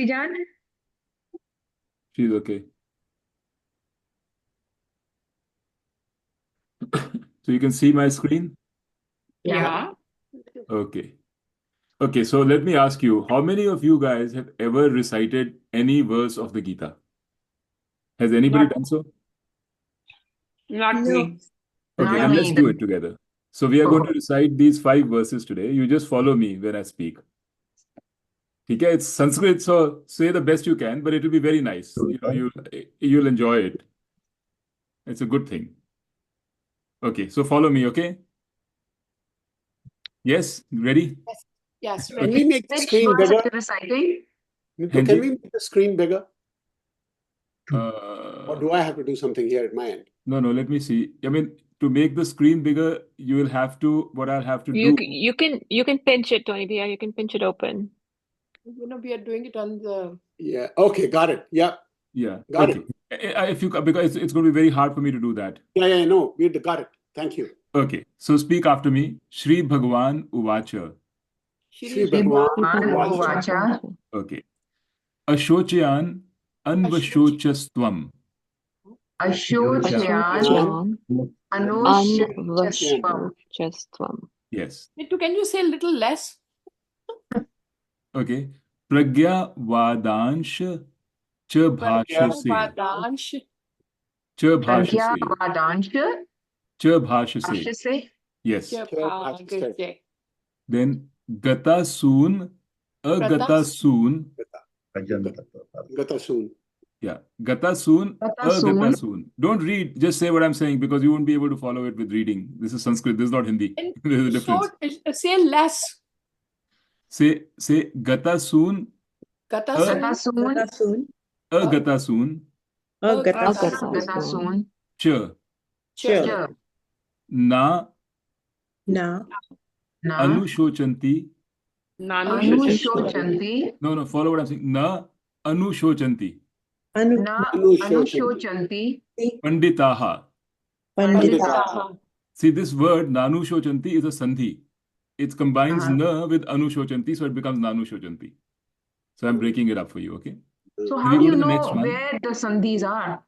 Jan? She's okay. So you can see my screen? Yeah. Okay. Okay, so let me ask you, how many of you guys have ever recited any verse of the Gita? Has anybody done so? Not No. me. Okay, Not then me let's either. do it together. So we are going to recite these 5 verses today. You just follow me when I speak. Okay, it's Sanskrit, so say the best you can, but it will be very nice. You know, you'll enjoy it. It's a good thing. Okay, so follow me, okay? Yes, ready? Yes. Can we make the Which screen verse bigger? are you reciting? Nitu, Hanji? can we make the screen bigger? Or do I have to do something here at my end? No, let me see. I mean, to make the screen bigger, you will have to, what I'll have to do. You can pinch it, Tony. Yeah, you can pinch it open. We are doing it on the. Yeah. Okay. Got it. Yeah. Yeah, Got okay. If you, because it's going to be very hard for me to do that. Yeah. No. We got it. Thank you. Okay, so speak after me. Shri Bhagwan Uvacha. Shri Bhagwan Uvacha. Okay. Ashocyan Anvashocastvam. Ashocyan Anushachastvam. Yes. Nitu, can you say a little less? Okay. Pragya Vadansh Cha Bhashase. Vadansh. Cha Pragya Bhashase. Vadansh. Cha Bhashase. Bhashase. Yes. Bhagate. Then Gata Soon Agata Soon. Gata soon. Yeah. Gata Soon Agata Soon. Don't read, just say what I'm saying because you won't be able to follow it with reading. This is Sanskrit, this is not Hindi. There's a difference. So, say less. Say Gata Soon. Gata soon. Agata Soon. Gata soon. Cha. Cha. Na. Na. Anushochanti. Anushochanti. No, follow what I'm saying. Na Anushochanti. Na Anushochanti. Panditaha. Pandita. See, this word Nanushocanti is a sandhi. It combines na with Anushocanti, so it becomes Nanushocanti. So I'm breaking it up for you, okay? So how do you know where the sandhis are?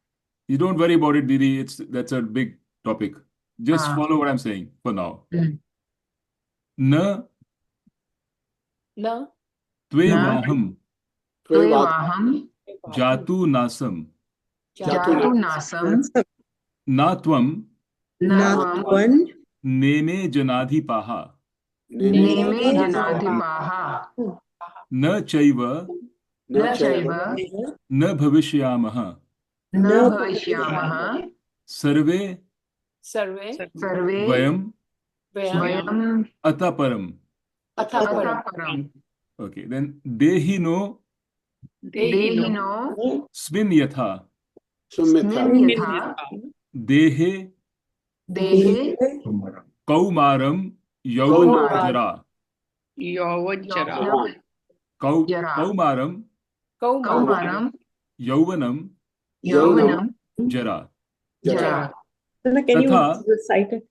You don't worry about it, Didi. That's a big topic. Just follow what I'm saying for now. Na Tvevaham Jatu Nasam Natvam Neme Janadhipaha Na Chaiva Na Bhavishyamaha Sarve Vayam Ataparam. Okay, then Dehino Svin Yatha Dehe Kaumaram Yauvanjara. Kaumaram Yauvanam Jara. Can you recite it?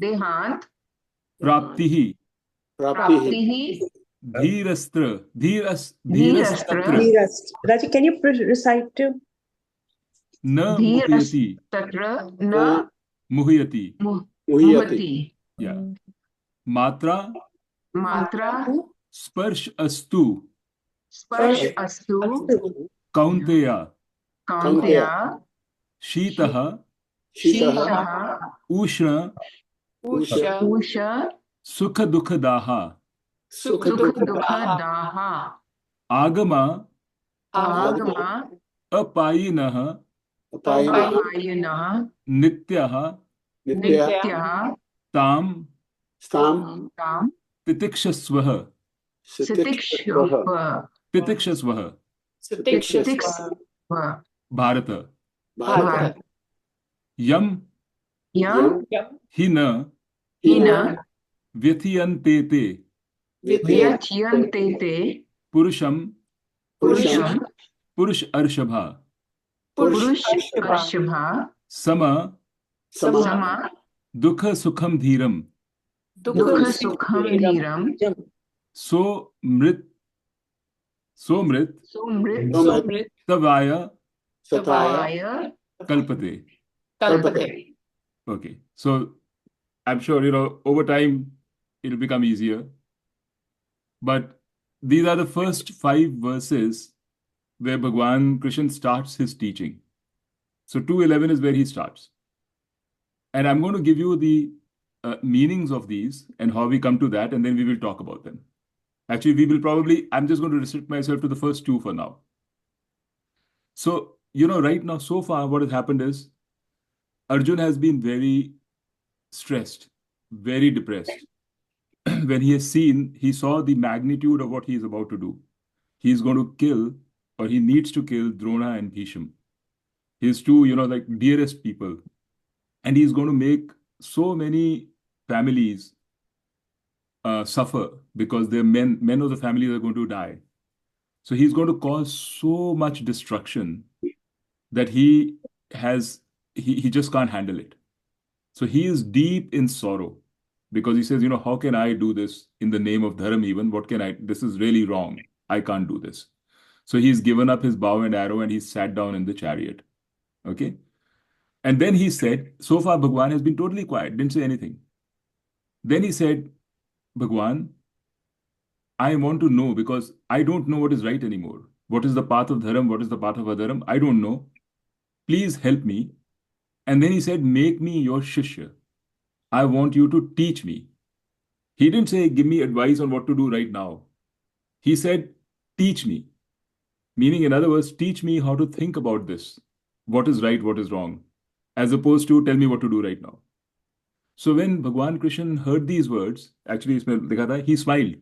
Dehant Praptihi Dhirastra. Raji, can you recite too? Na Muhyati. Muhyati. Yeah. Matra Sparsh Astu Kaunteya Shitaha Ushna Sukha Dukhadaha Agama Apayinaha Nityaha Tam Titikshasvaha Bharata Yam Hina Vyathyantete Purusham Purush Arshabha Sama Dukha Sukham Dhiram So mrit, so mrit, Somrit. Somrit. tavaya Sataya. Vaya. kalpate. Kalpate. Okay. So I'm sure, over time it'll become easier. But these are the first 5 verses where Bhagwan Krishna starts his teaching. So 2:11 is where he starts. And I'm going to give you the meanings of these and how we come to that, and then we will talk about them. Actually, I'm just going to restrict myself to the first 2 for now. So, right now, so far, what has happened is Arjuna has been very stressed, very depressed. When he saw the magnitude of what he is about to do. He's going to kill, or he needs to kill Drona and Bhishma, his two, like dearest people. And he's going to make so many families suffer because their men of the families are going to die. So he's going to cause so much destruction that he just can't handle it. So he is deep in sorrow because he says, how can I do this in the name of Dharam even? This is really wrong. I can't do this. So he's given up his bow and arrow and he's sat down in the chariot. Okay. And then he said, so far Bhagwan has been totally quiet, didn't say anything. Then he said, Bhagwan, I want to know because I don't know what is right anymore. What is the path of Dharam? What is the path of Adharam? I don't know. Please help me. And then he said, make me your Shishya. I want you to teach me. He didn't say, give me advice on what to do right now. He said, teach me. Meaning, in other words, teach me how to think about this. What is right, what is wrong, as opposed to tell me what to do right now. So when Bhagwan Krishna heard these words, actually, he smiled.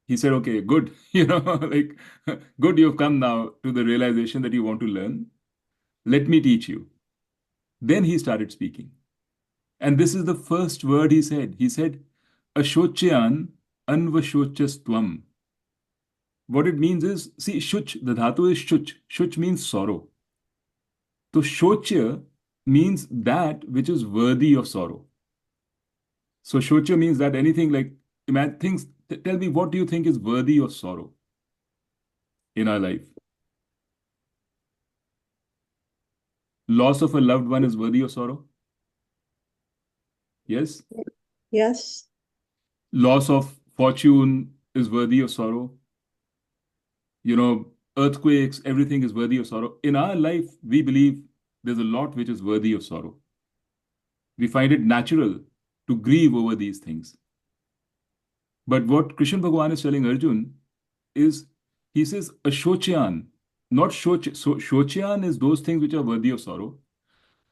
He said, okay, good, like, good, you've come now to the realization that you want to learn. Let me teach you. Then he started speaking. And this is the first word he said. He said, Ashocyan anvashochastvam. What it means is, see, shuch, the dhatu is shuch. Shuch means sorrow. So shochya means that which is worthy of sorrow. So shochya means that anything like, imagine things, tell me, what do you think is worthy of sorrow in our life? Loss of a loved one is worthy of sorrow? Yes? Yes. Loss of fortune is worthy of sorrow. Earthquakes, everything is worthy of sorrow. In our life, we believe there's a lot which is worthy of sorrow. We find it natural to grieve over these things. But what Krishna Bhagavan is telling Arjuna is, he says, Ashocyan, not Shoch. So Shocyan is those things which are worthy of sorrow.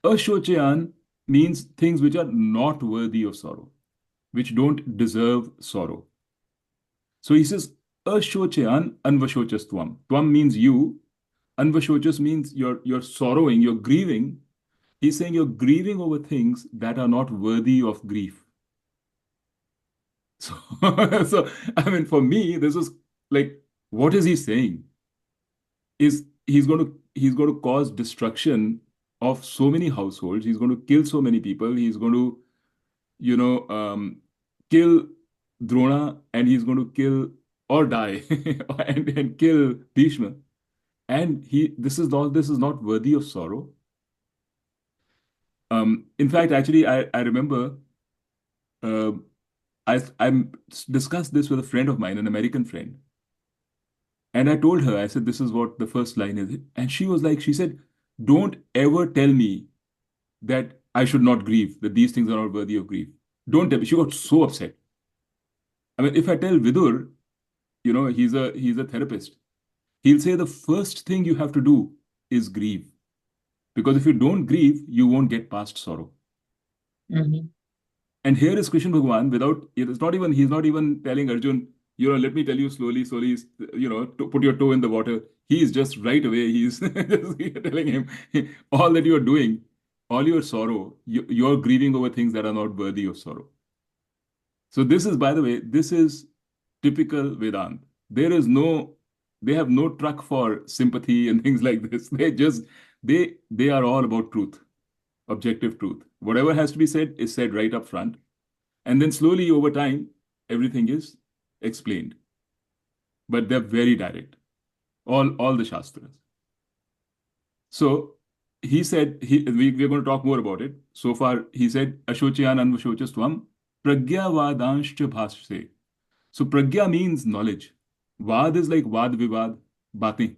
Ashocyan means things which are not worthy of sorrow, which don't deserve sorrow. So he says, Ashocyan anvashochastvam. Tvam means you. Anvashochas means you're sorrowing, you're grieving. He's saying you're grieving over things that are not worthy of grief. So, I mean, for me, this is like, what is he saying? Is he's going to cause destruction of so many households. He's going to kill so many people. He's going to, kill Drona, and he's going to kill or die and kill Bhishma. And this is not worthy of sorrow. In fact, actually, I remember I discussed this with a friend of mine, an American friend. And I told her, I said, this is what the first line is. And she said, don't ever tell me that I should not grieve, that these things are not worthy of grief. Don't tell me. She got so upset. I mean, if I tell Vidur, he's a therapist, he'll say the first thing you have to do is grieve. Because if you don't grieve, you won't get past sorrow. Mhm. And here is Krishna Bhagavan he's not even telling Arjun, let me tell you slowly, to put your toe in the water. He's just right away, he's just telling him, all that you're doing, all your sorrow, you're grieving over things that are not worthy of sorrow. So this is, by the way, this is typical Vedanta. They have no truck for sympathy and things like this. They are all about truth, objective truth. Whatever has to be said is said right up front. And then slowly over time, everything is explained, but they're very direct. All the Shastras. So he said, we're going to talk more about it. So far, he said, Ashochayan anvashochastvam pragyavadanshcha bhashe. So pragya means knowledge. Vad is like vad vivad, baatein.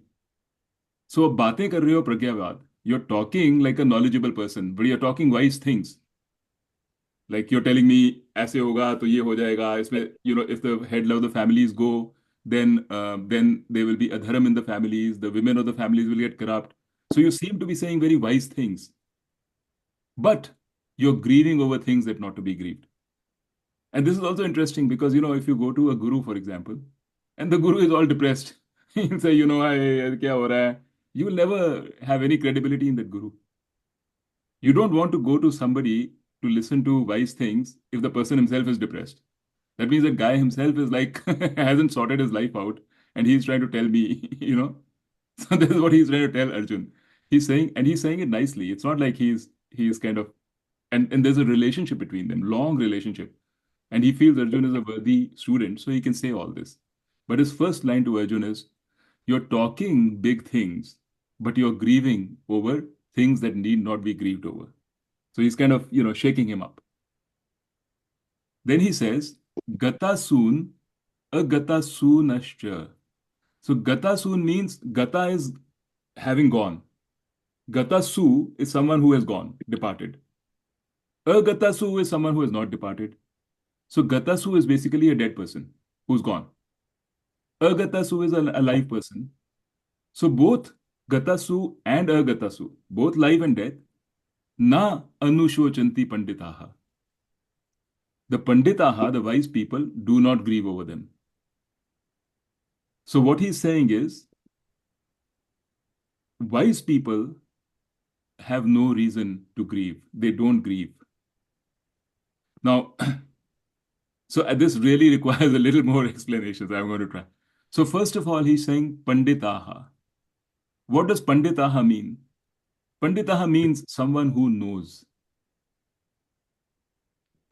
So baatein kar rahe ho pragyavad. You're talking like a knowledgeable person, but you're talking wise things. Like you're telling me, ऐसे होगा तो ये हो जाएगा. इसमें, if the head of the families go, then there will be adharam in the families. The women of the families will get corrupt. So you seem to be saying very wise things, but you're grieving over things that not to be grieved. And this is also interesting because, if you go to a guru, for example, and the guru is all depressed, he'll say, kya ho raha hai? You will never have any credibility in that guru. You don't want to go to somebody to listen to wise things if the person himself is depressed. That means that guy himself is like, hasn't sorted his life out, and he's trying to tell me, So this is what he's trying to tell Arjun. He's saying it nicely. It's not like he's kind of, and there's a relationship between them, long relationship. And he feels Arjun is a worthy student, so he can say all this. But his first line to Arjun is, you're talking big things, but you're grieving over things that need not be grieved over. So he's kind of, shaking him up. Then he says, Gata soon, agata soonascha. So gata soon means gata is having gone. Gata su is someone who has gone, departed. Agata su is someone who has not departed. So gata su is basically a dead person who's gone. Agata su is a live person. So both gata su and agata su, both life and death, na anushocanti panditaha. The panditaha, the wise people, do not grieve over them. So what he's saying is, wise people have no reason to grieve. They don't grieve. Now, so this really requires a little more explanations. I'm going to try. So first of all, he's saying panditaha. What does panditaha mean? Panditaha means someone who knows.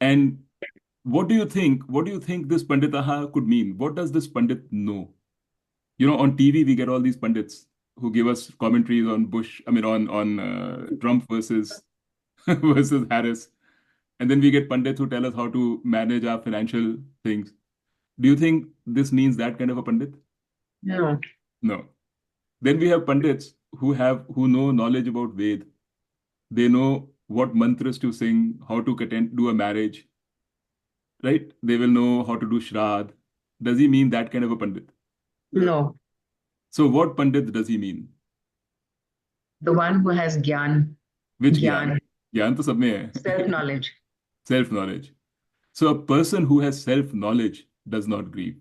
And what do you think? What do you think this panditaha could mean? What does this pandit know? On TV, we get all these pandits who give us commentaries on Trump versus Harris. And then we get pandits who tell us how to manage our financial things. Do you think this means that kind of a pandit? No. No. Then we have pandits who know knowledge about Ved. They know what mantras to sing, how to do a marriage, right? They will know how to do Shraddh. Does he mean that kind of a pandit? No. So what pandit does he mean? The one who has gyan, Which gyan? Gyan to sab mein hai. self-knowledge. Self-knowledge. So a person who has self-knowledge does not grieve.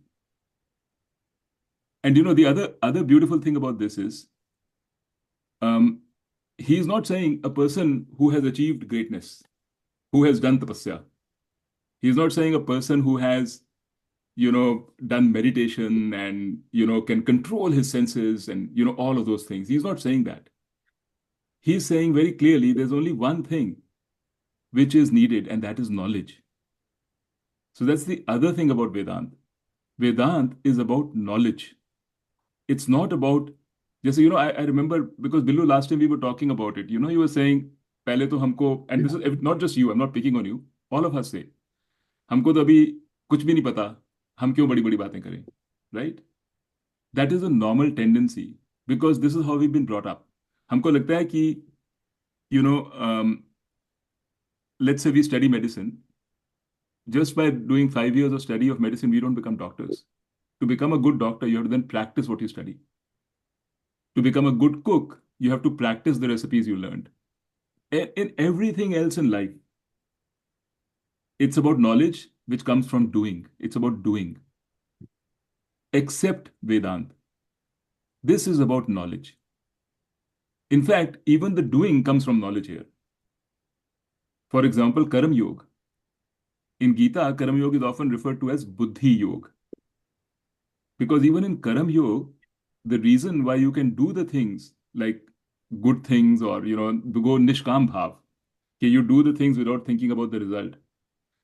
And the other beautiful thing about this is, he's not saying a person who has achieved greatness, who has done tapasya. He's not saying a person who has, done meditation and, can control his senses and, all of those things. He's not saying that. He's saying very clearly there's only one thing which is needed, and that is knowledge. So that's the other thing about Vedant. Vedant is about knowledge. It's not about, just, I remember, because Billu, last time we were talking about it, you were saying, Pehle to humko, and this is not just you, I'm not picking on you, all of us say, humko to abhi kuch bhi nahi pata, hum kyun badi baatein kare, right? That is a normal tendency, because this is how we've been brought up. Humko lagta hai ki, let's say we study medicine. Just by doing 5 years of study of medicine, we don't become doctors. To become a good doctor, you have to then practice what you study. To become a good cook, you have to practice the recipes you learned. In everything else in life, it's about knowledge, which comes from doing. It's about doing. Except Vedant. This is about knowledge. In fact, even the doing comes from knowledge here. For example, Karam Yoga. In Gita, Karam Yoga is often referred to as Buddhi Yoga. Because even in Karam Yoga, the reason why you can do the things like good things or, to go Nishkam Bhav, you do the things without thinking about the result.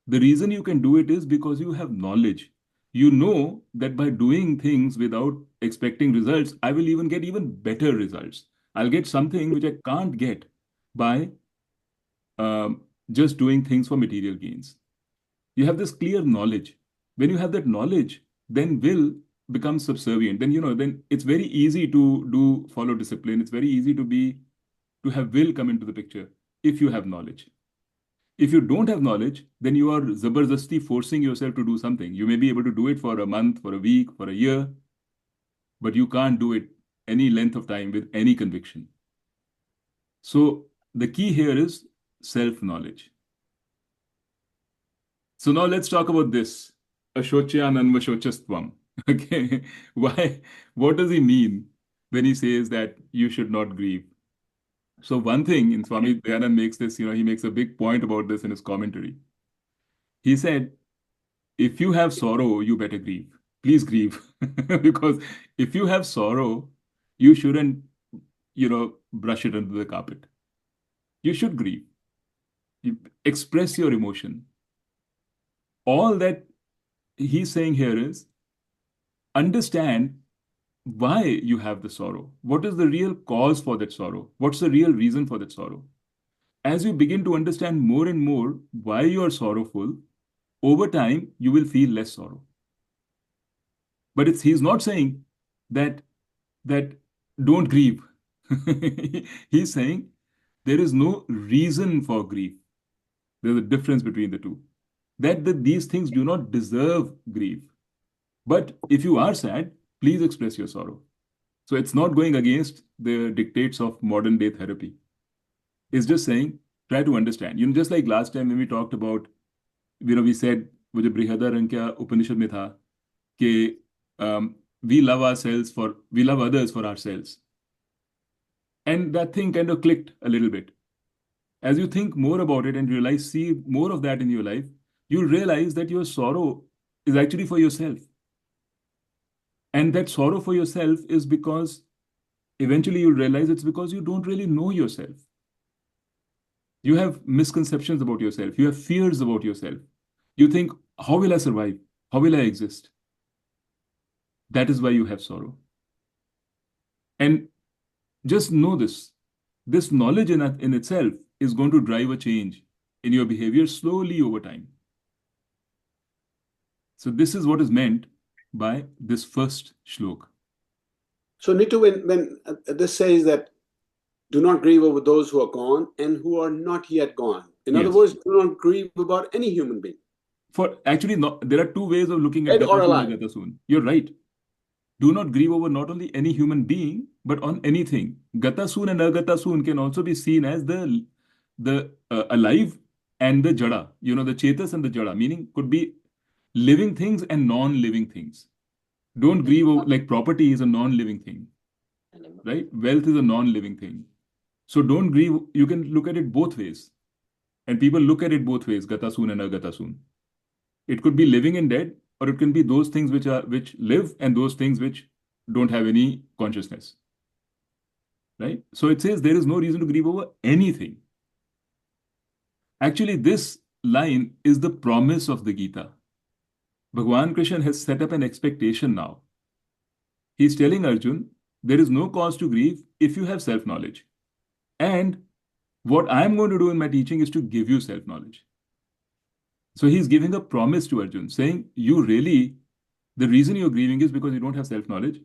The reason you can do it is because you have knowledge. you know that by doing things without expecting results, I will even get even better results. I'll get something which I can't get by just doing things for material gains. You have this clear knowledge. When you have that knowledge, then will becomes subservient. Then, then it's very easy to follow discipline. It's very easy to have will come into the picture if you have knowledge. If you don't have knowledge, then you are zabardasti forcing yourself to do something. You may be able to do it for a month, for a week, for a year, but you can't do it any length of time with any conviction. So the key here is self-knowledge. So now let's talk about this. Ashocyan anvashochastvam. Okay. Why? What does he mean when he says that you should not grieve? So one thing, in Swami Dayanand makes this, he makes a big point about this in his commentary. He said, if you have sorrow, you better grieve. Please grieve. Because if you have sorrow, you shouldn't, brush it under the carpet. You should grieve. You express your emotion. All that he's saying here is, understand why you have the sorrow. What is the real cause for that sorrow? What's the real reason for that sorrow? As you begin to understand more and more why you are sorrowful, over time, you will feel less sorrow. But he's not saying that don't grieve. He's saying there is no reason for grief. There's a difference between the two. That these things do not deserve grief. But if you are sad, please express your sorrow. So it's not going against the dictates of modern day therapy. It's just saying, try to understand. Just like last time when we talked about, we said, वो जो बृहदारण्यक उपनिषद में था कि we love others for ourselves. And that thing kind of clicked a little bit. As you think more about it and see more of that in your life, you'll realize that your sorrow is actually for yourself. And that sorrow for yourself is because eventually you'll realize it's because you don't really know yourself. You have misconceptions about yourself. You have fears about yourself. You think, how will I survive? How will I exist? That is why you have sorrow. And just know this. This knowledge in itself is going to drive a change in your behavior slowly over time. So this is what is meant by this first shlok. So Nitu, when this says that do not grieve over those who are gone and who are not yet gone. In other words, do not grieve about any human being. There are two ways of looking at Dead or alive. Gata Soon. You're right. Do not grieve over not only any human being, but on anything. Gata Soon and Agata Soon can also be seen as the alive and the jada. The chetas and the jada, meaning could be living things and non-living things. Don't grieve over, like property is a non-living thing, right? Wealth is a non-living thing. So don't grieve. You can look at it both ways. And people look at it both ways, Gata Soon and Agata Soon. It could be living and dead, or it can be those things which live and those things which don't have any consciousness. Right? So it says there is no reason to grieve over anything. Actually, this line is the promise of the Gita. Bhagwan Krishna has set up an expectation now. He's telling Arjuna, there is no cause to grieve if you have self-knowledge. And what I'm going to do in my teaching is to give you self-knowledge. So he's giving a promise to Arjuna, saying, the reason you're grieving is because you don't have self-knowledge.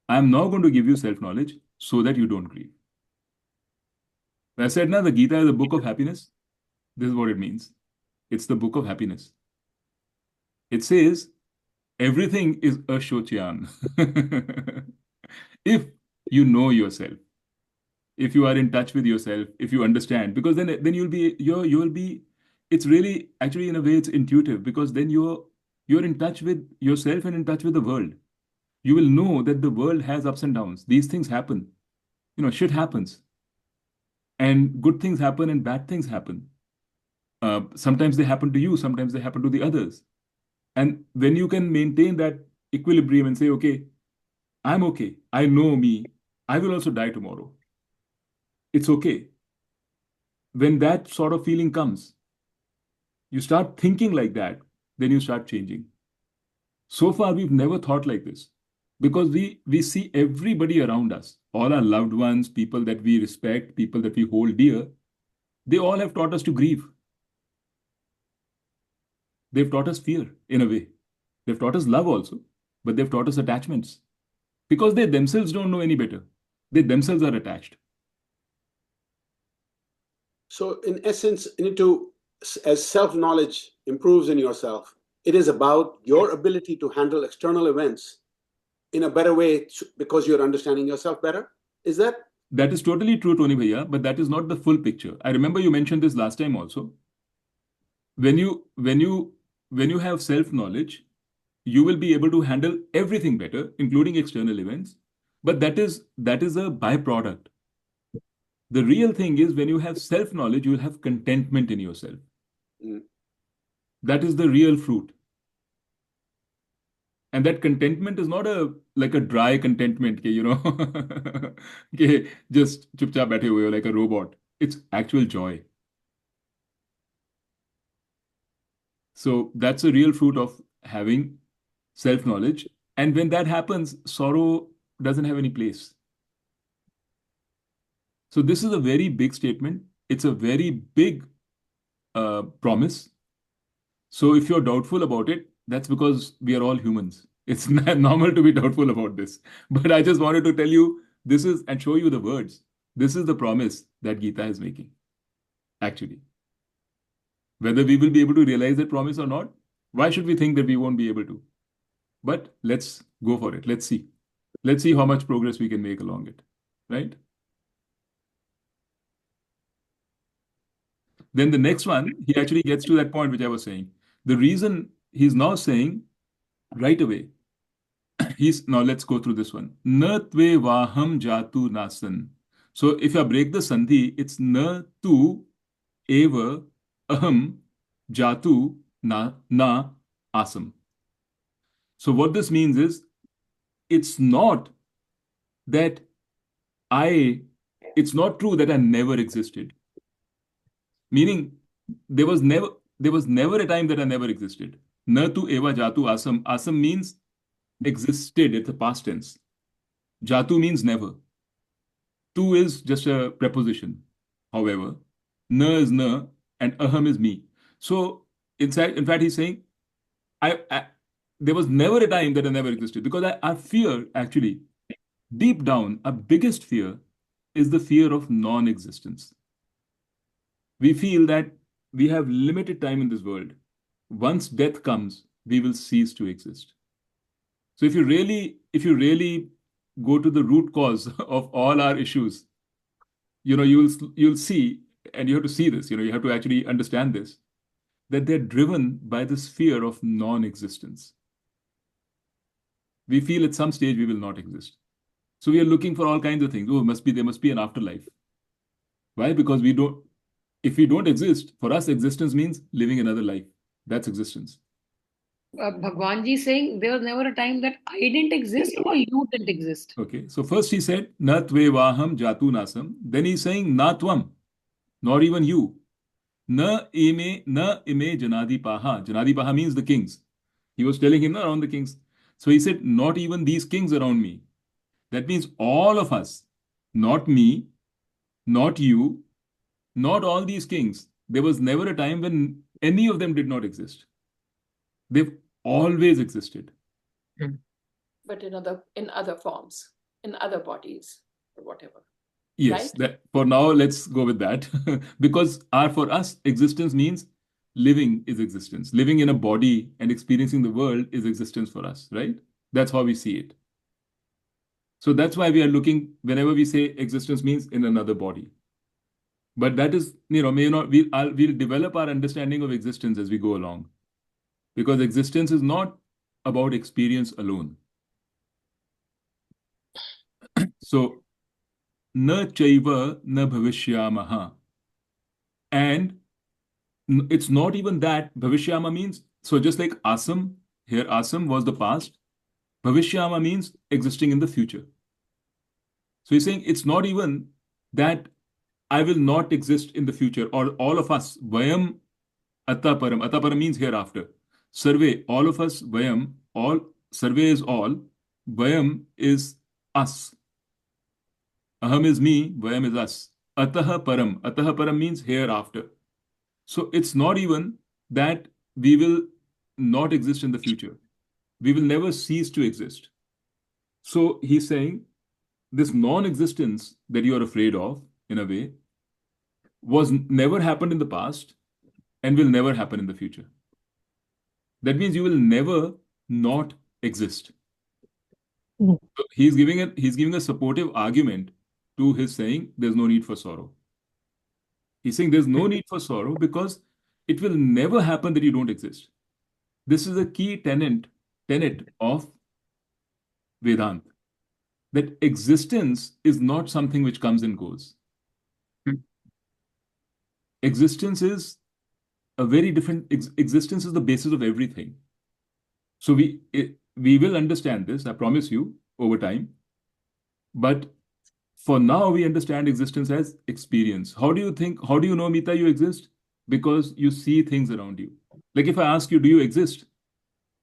I'm now going to give you self-knowledge so that you don't grieve. I said, now the Gita is a book of happiness. This is what it means. It's the book of happiness. It says, everything is a shocyan. If you know yourself, if you are in touch with yourself, if you understand, because then you'll be, it's really, actually in a way it's intuitive, because then you're in touch with yourself and in touch with the world. You will know that the world has ups and downs. These things happen. Shit happens. And good things happen and bad things happen. Sometimes they happen to you, sometimes they happen to the others. And when you can maintain that equilibrium and say, okay, I'm okay, I know me, I will also die tomorrow. It's okay. When that sort of feeling comes, you start thinking like that, then you start changing. So far, we've never thought like this because we see everybody around us, all our loved ones, people that we respect, people that we hold dear, they all have taught us to grieve. They've taught us fear in a way. They've taught us love also, but they've taught us attachments because they themselves don't know any better. They themselves are attached. So in essence, you need to, as self-knowledge improves in yourself, it is about your ability to handle external events in a better way because you're understanding yourself better. Is that? That is totally true, Tony Bhaiya, but that is not the full picture. I remember you mentioned this last time also. When you have self-knowledge, you will be able to handle everything better, including external events. But that is a byproduct. The real thing is when you have self-knowledge, you will have contentment in yourself. Mm. That is the real fruit. And that contentment is not like a dry contentment, just chupchap baithe hue ho like a robot. It's actual joy. So that's a real fruit of having self-knowledge. And when that happens, sorrow doesn't have any place. So this is a very big statement. It's a very big promise. So if you're doubtful about it, that's because we are all humans. It's not normal to be doubtful about this. But I just wanted to tell you this is and show you the words. This is the promise that Gita is making, actually. Whether we will be able to realize that promise or not, why should we think that we won't be able to? But let's go for it. Let's see. Let's see how much progress we can make along it, right? Then the next one, he actually gets to that point which I was saying. The reason he's now saying right away, now let's go through this one. Na tve vaham jatu nasan. So if I break the sandhi, it's na tu eva aham jatu na asam. So what this means is, it's not that it's not true that I never existed. Meaning, there was never a time that I never existed. Na tu eva jatu asam. Asam means existed. It's a past tense. Jatu means never. Tu is just a preposition. However, na is na and aham is me. So in fact, he's saying, there was never a time that I never existed because I fear actually deep down, our biggest fear is the fear of non-existence. We feel that we have limited time in this world. Once death comes, we will cease to exist. So if you really go to the root cause of all our issues, you'll see, and you have to see this, you have to actually understand this, that they're driven by this fear of non-existence. We feel at some stage we will not exist. So we are looking for all kinds of things. Oh, there must be an afterlife. Why? Because if we don't exist, for us, existence means living another life. That's existence. Bhagwan ji saying there was never a time that I didn't exist or you didn't exist. Okay, so first he said, Na tve vaham jatu nasam. Then he's saying, Na tvam, nor even you. Na ime janadi paha. Janadi paha means the kings. He was telling him around the kings. So he said, not even these kings around me. That means all of us, not me, not you, not all these kings. There was never a time when any of them did not exist. They've always existed. But in other forms, in other bodies, or whatever. Yes, Right? for now, let's go with that. Because for us, existence means living is existence. Living in a body and experiencing the world is existence for us, right? That's how we see it. So that's why we are looking, whenever we say existence means in another body. But that is, we'll develop our understanding of existence as we go along. Because existence is not about experience alone. So, na chaiva na bhavishyamaha. And it's not even that. Bhavishyama means, so just like asam, here asam was the past. Bhavishyama means existing in the future. So he's saying it's not even that I will not exist in the future, or all of us, vayam ataparam. Ataparam means hereafter. Sarve, all of us, vayam all, sarve is all, vayam is us. Aham is me, vayam is us. Ataha param. Ataha param means hereafter. So it's not even that we will not exist in the future. We will never cease to exist. So he's saying this non-existence that you are afraid of, in a way, was never happened in the past and will never happen in the future. That means you will never not exist. Mhm. So he's giving a supportive argument to his saying there's no need for sorrow. He's saying there's no need for sorrow because it will never happen that you don't exist. This is a key tenet of Vedanta, that existence is not something which comes and goes. Existence is a very different existence is the basis of everything. So we will understand this, I promise you, over time. But for now, we understand existence as experience. How do you know, Mita, you exist? Because you see things around you. Like if I ask you, do you exist?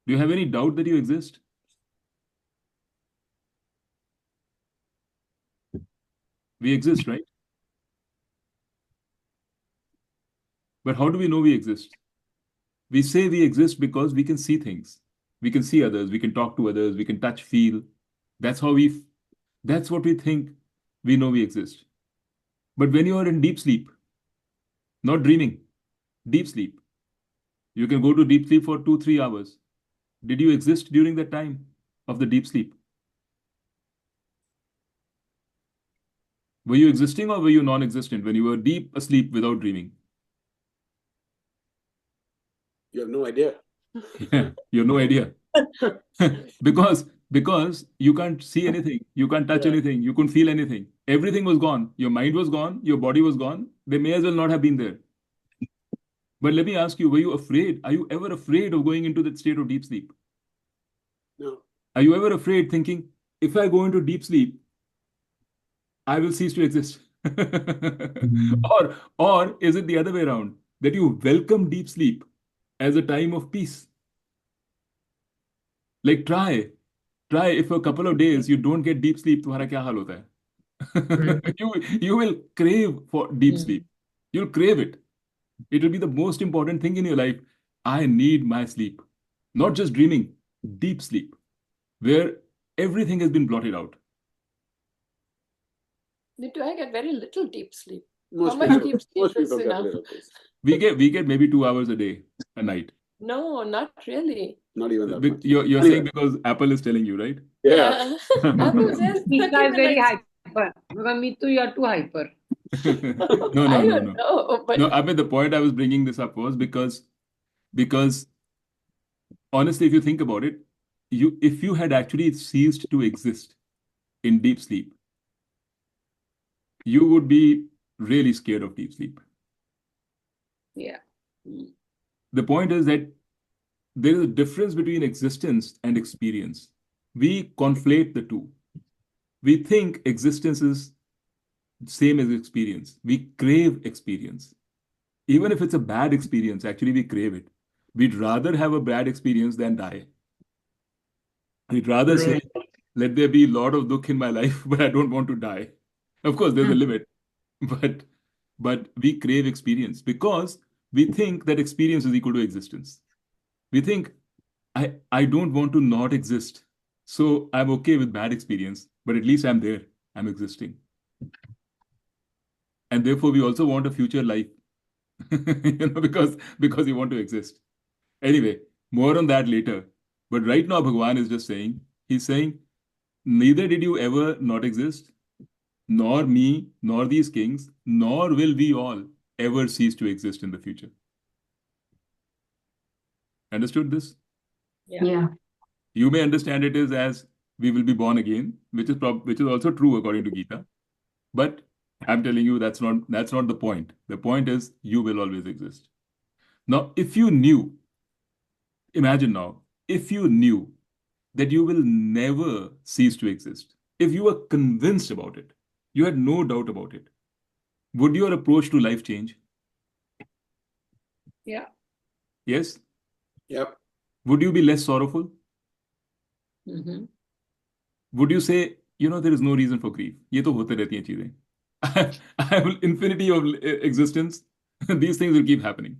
Do you have any doubt that you exist? We exist, right? But how do we know we exist? We say we exist because we can see things. We can see others, we can talk to others, we can touch, feel. That's that's what we think we know we exist. But when you are in deep sleep, not dreaming, deep sleep, you can go to deep sleep for 2-3 hours. Did you exist during that time of the deep sleep? Were you existing or were you non-existent when you were deep asleep without dreaming? You have no idea. Yeah, you have no idea. Because you can't see anything, you can't touch Yeah. anything, you couldn't feel anything. Everything was gone. Your mind was gone, your body was gone. They may as well not have been there. But let me ask you, were you afraid? Are you ever afraid of going into that state of deep sleep? No. Are you ever afraid thinking, if I go into deep sleep, I will cease to exist? Or is it the other way around, that you welcome deep sleep as a time of peace? Like try if for a couple of days you don't get deep sleep, तुम्हारा क्या हाल होता है? You will crave for deep sleep. You'll crave it. It will be the most important thing in your life. I need my sleep. Not just dreaming, deep sleep, where everything has been blotted out. Me too. I get very little deep sleep. Most How much people, deep sleep most is people get enough? little bit. We get maybe 2 hours a day, a night. No, not really. Not even that much. You're Anyway. saying because Apple is telling you, right? Yeah. Apple says Mita 30 is very minutes. hyper. Because me too, you are too hyper. No, I no, no, don't no. know, but No, I mean the point I was bringing this up was because honestly, if you think about it, if you had actually ceased to exist in deep sleep, you would be really scared of deep sleep. yeah. The point is that there is a difference between existence and experience. We conflate the two. We think existence is same as experience. We crave experience. Even if it's a bad experience, actually we crave it. We'd rather have a bad experience than die. We'd rather say, let there be a lot of dukh in my life, but I don't want to die. Of course, there's a limit, but we crave experience because we think that experience is equal to existence. We think I don't want to not exist, so I'm okay with bad experience, but at least I'm there, I'm existing, and therefore we also want a future life, because we want to exist. Anyway, more on that later. But right now, Bhagwan is just saying, he's saying, neither did you ever not exist, nor me, nor these kings, nor will we all ever cease to exist in the future. Understood this? Yeah. You may understand it as we will be born again, which is also true according to Gita. But I'm telling you that's not the point. The point is you will always exist. Now, if you knew, imagine now, if you knew that you will never cease to exist, if you were convinced about it, you had no doubt about it, would your approach to life change? Yeah. Yes? Yep. Would you be less sorrowful? Mhm. Would you say, there is no reason for grief? ये तो होते रहती हैं चीजें. I have infinity of existence. These things will keep happening.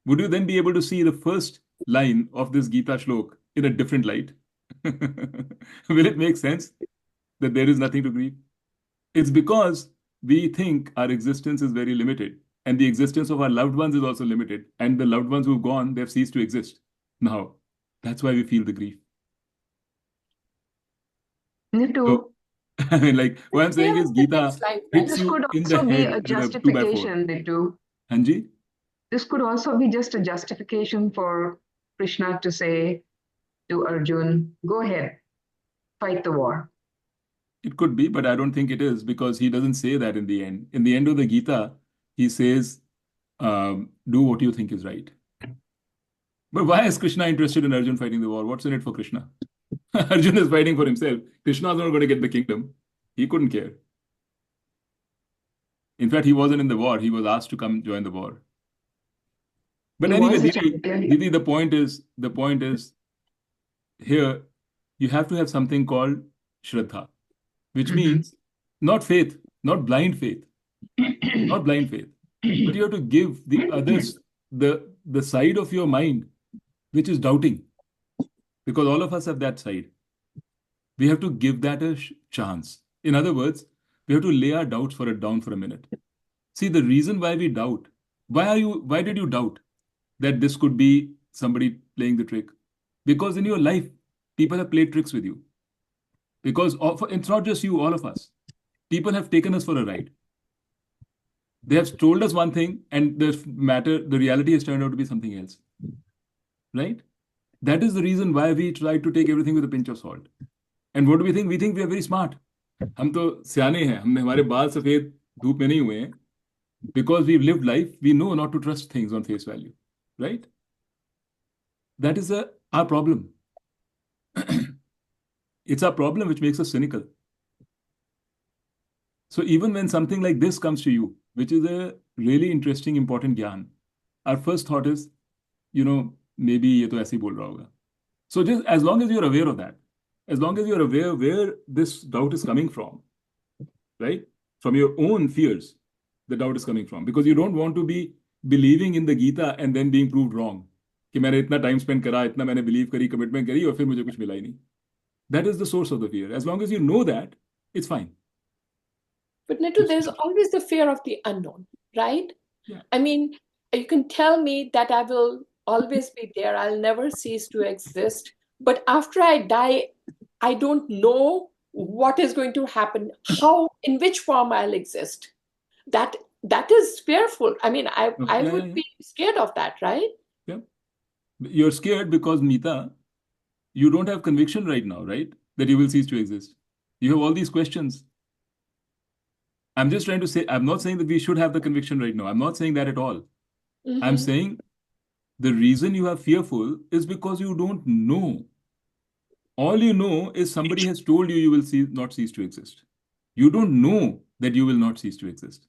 Would you then be able to see the first line of this Gita shlok in a different light? Will it make sense that there is nothing to grieve? It's because we think our existence is very limited, and the existence of our loved ones is also limited, and the loved ones who've gone, they've ceased to exist. Now, that's why we feel the grief. Me too. So, I mean, like, what I'm saying Yeah, is the Gita next line, hits This you could in the also be head a with a 2x4. justification, Bittu. Hanji? This could also be just a justification for Krishna to say to Arjun, go ahead, fight the war. It could be, but I don't think it is, because he doesn't say that in the end. In the end of the Gita, he says, do what you think is right. But why is Krishna interested in Arjun fighting the war? What's in it for Krishna? Arjun is fighting for himself. Krishna is not going to get the kingdom. He couldn't care. In fact, he wasn't in the war. He was asked to come join the war. But He anyway, was a Didi, champion. the point is here you have to have something called Shraddha, which Mhm. means not faith, not blind faith, not blind faith, but you have to give the others the side of your mind which is doubting, because all of us have that side. We have to give that a chance. In other words, we have to lay our doubts down for a minute. See, the reason why we doubt, why did you doubt that this could be somebody playing the trick? Because in your life, people have played tricks with you. Because it's not just you, all of us. People have taken us for a ride. They have told us one thing, and the reality has turned out to be something else. Right? That is the reason why we try to take everything with a pinch of salt. And what do we think? We think we are very smart. हम तो सियाने हैं, हमारे बाल सफेद धूप में नहीं हुए हैं. Because we've lived life, we know not to trust things on face value. Right? That is our problem. It's our problem which makes us cynical. So even when something like this comes to you, which is a really interesting, important gyan, our first thought is, maybe ये तो ऐसे ही बोल रहा होगा. So just as long as you're aware of that, as long as you're aware where this doubt is coming from, right? From your own fears, the doubt is coming from. Because you don't want to be believing in the Gita and then being proved wrong. कि मैंने इतना time spend करा, इतना मैंने believe करी, commitment करी, और फिर मुझे कुछ मिला ही नहीं. That is the source of the fear. As long as you know that, it's fine. But Netu, there's always the fear of the unknown, right? Yeah. I mean, you can tell me that I will always be there, I'll never cease to exist. But after I die, I don't know what is going to happen, in which form I'll exist. That is fearful. I mean, I would be scared of that, right? Yeah. You're scared because, Meeta, you don't have conviction right now, right? That you will cease to exist. You have all these questions. I'm just trying to say, I'm not saying that we should have the conviction right now. I'm not saying that at all. Mhm. I'm saying the reason you are fearful is because you don't know. All you know is somebody has told you will not cease to exist. You don't know that you will not cease to exist.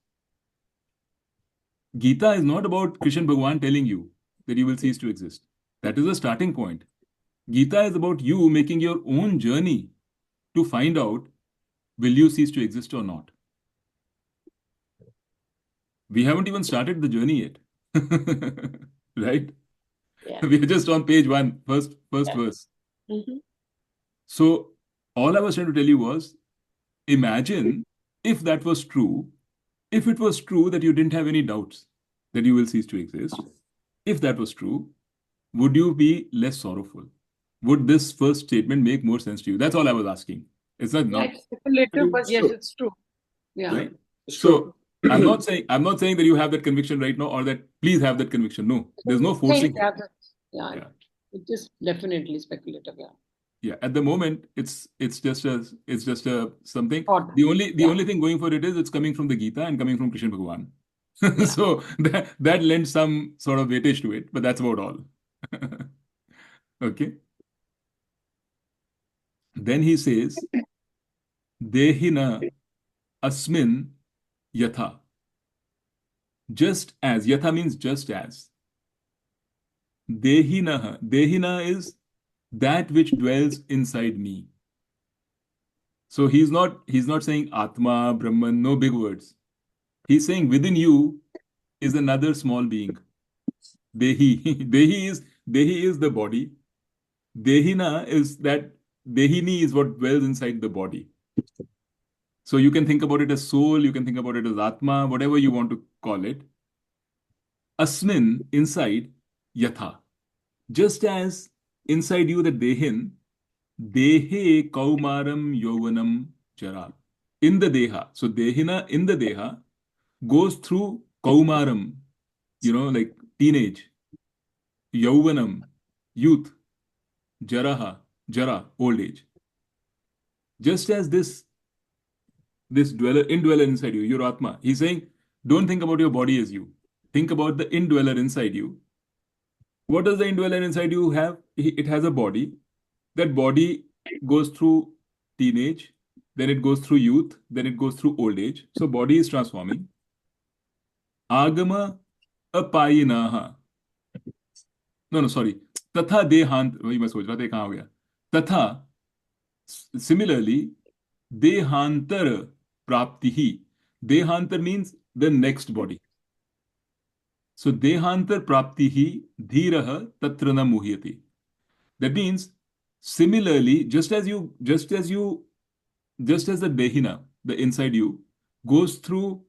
Gita is not about Krishna Bhagwan telling you that you will cease to exist. That is the starting point. Gita is about you making your own journey to find out, will you cease to exist or not? We haven't even started the journey yet. Right? Yeah. We are just on page 1, first verse. Mhm. So all I was trying to tell you was, imagine if that was true, if it was true that you didn't have any doubts that you will cease to exist, if that was true, would you be less sorrowful? Would this first statement make more sense to you? That's all I was asking. It's Yeah, not, it's speculative, but yes, Sure. it's true. Yeah. right? It's So true. I'm not saying that you have that conviction right now, or that please have that conviction. No, there's no forcing it. Yeah. Yeah. It is definitely speculative. Yeah. Yeah, at the moment, it's just a something. Thought. The only Yeah. thing going for it is it's coming from the Gita and coming from Krishna Bhagwan. So that lends some sort of weightage to it, but that's about all. Okay. Then he says, Dehina asmin yatha. Just as. Yatha means just as. Dehina is that which dwells inside me. So he's not saying Atma, Brahman, no big words. He's saying within you is another small being. Dehi. Dehi is the body. Dehina is that Dehini is what dwells inside the body. So you can think about it as soul, you can think about it as Atma, whatever you want to call it. Asmin, inside, Yatha. Just as inside you, the Dehin, Dehe Kaumaram Yovanam Jara. In the Deha. So Dehina in the Deha goes through Kaumaram, like teenage, Yauvanam, youth, Jaraha, Jara, old age. Just as this indweller inside you, your Atma, he's saying, don't think about your body as you. Think about the indweller inside you. What does the indweller inside you have? It has a body. That body goes through teenage, then it goes through youth, then it goes through old age. So body is transforming. Agama apayinaha. No, sorry. Tatha dehant. वही मैं सोच रहा था कहाँ हो गया. Tatha, similarly, dehantar praptihi. Dehantar means the next body. So dehantar praptihi dhiraha tatrana muhyati. That means similarly, just as the Dehina, the inside you, goes through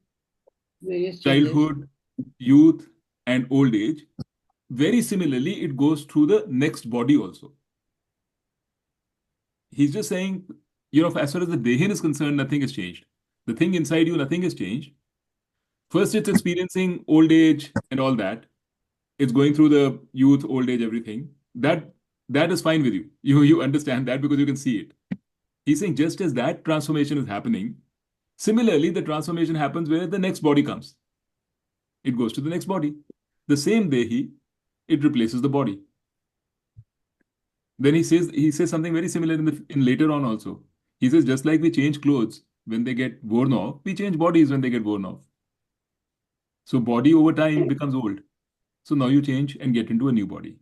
Various changes. childhood, youth, and old age, very similarly, it goes through the next body also. He's just saying, as far as the Dehin is concerned, nothing has changed. The thing inside you, nothing has changed. First, it's experiencing old age and all that. It's going through the youth, old age, everything. That is fine with you. You understand that because you can see it. He's saying just as that transformation is happening, similarly, the transformation happens where the next body comes. It goes to the next body. The same Dehi, it replaces the body. Then he says something very similar in later on also. He says, just like we change clothes when they get worn off, we change bodies when they get worn off. So body over time becomes old. So now you change and get into a new body.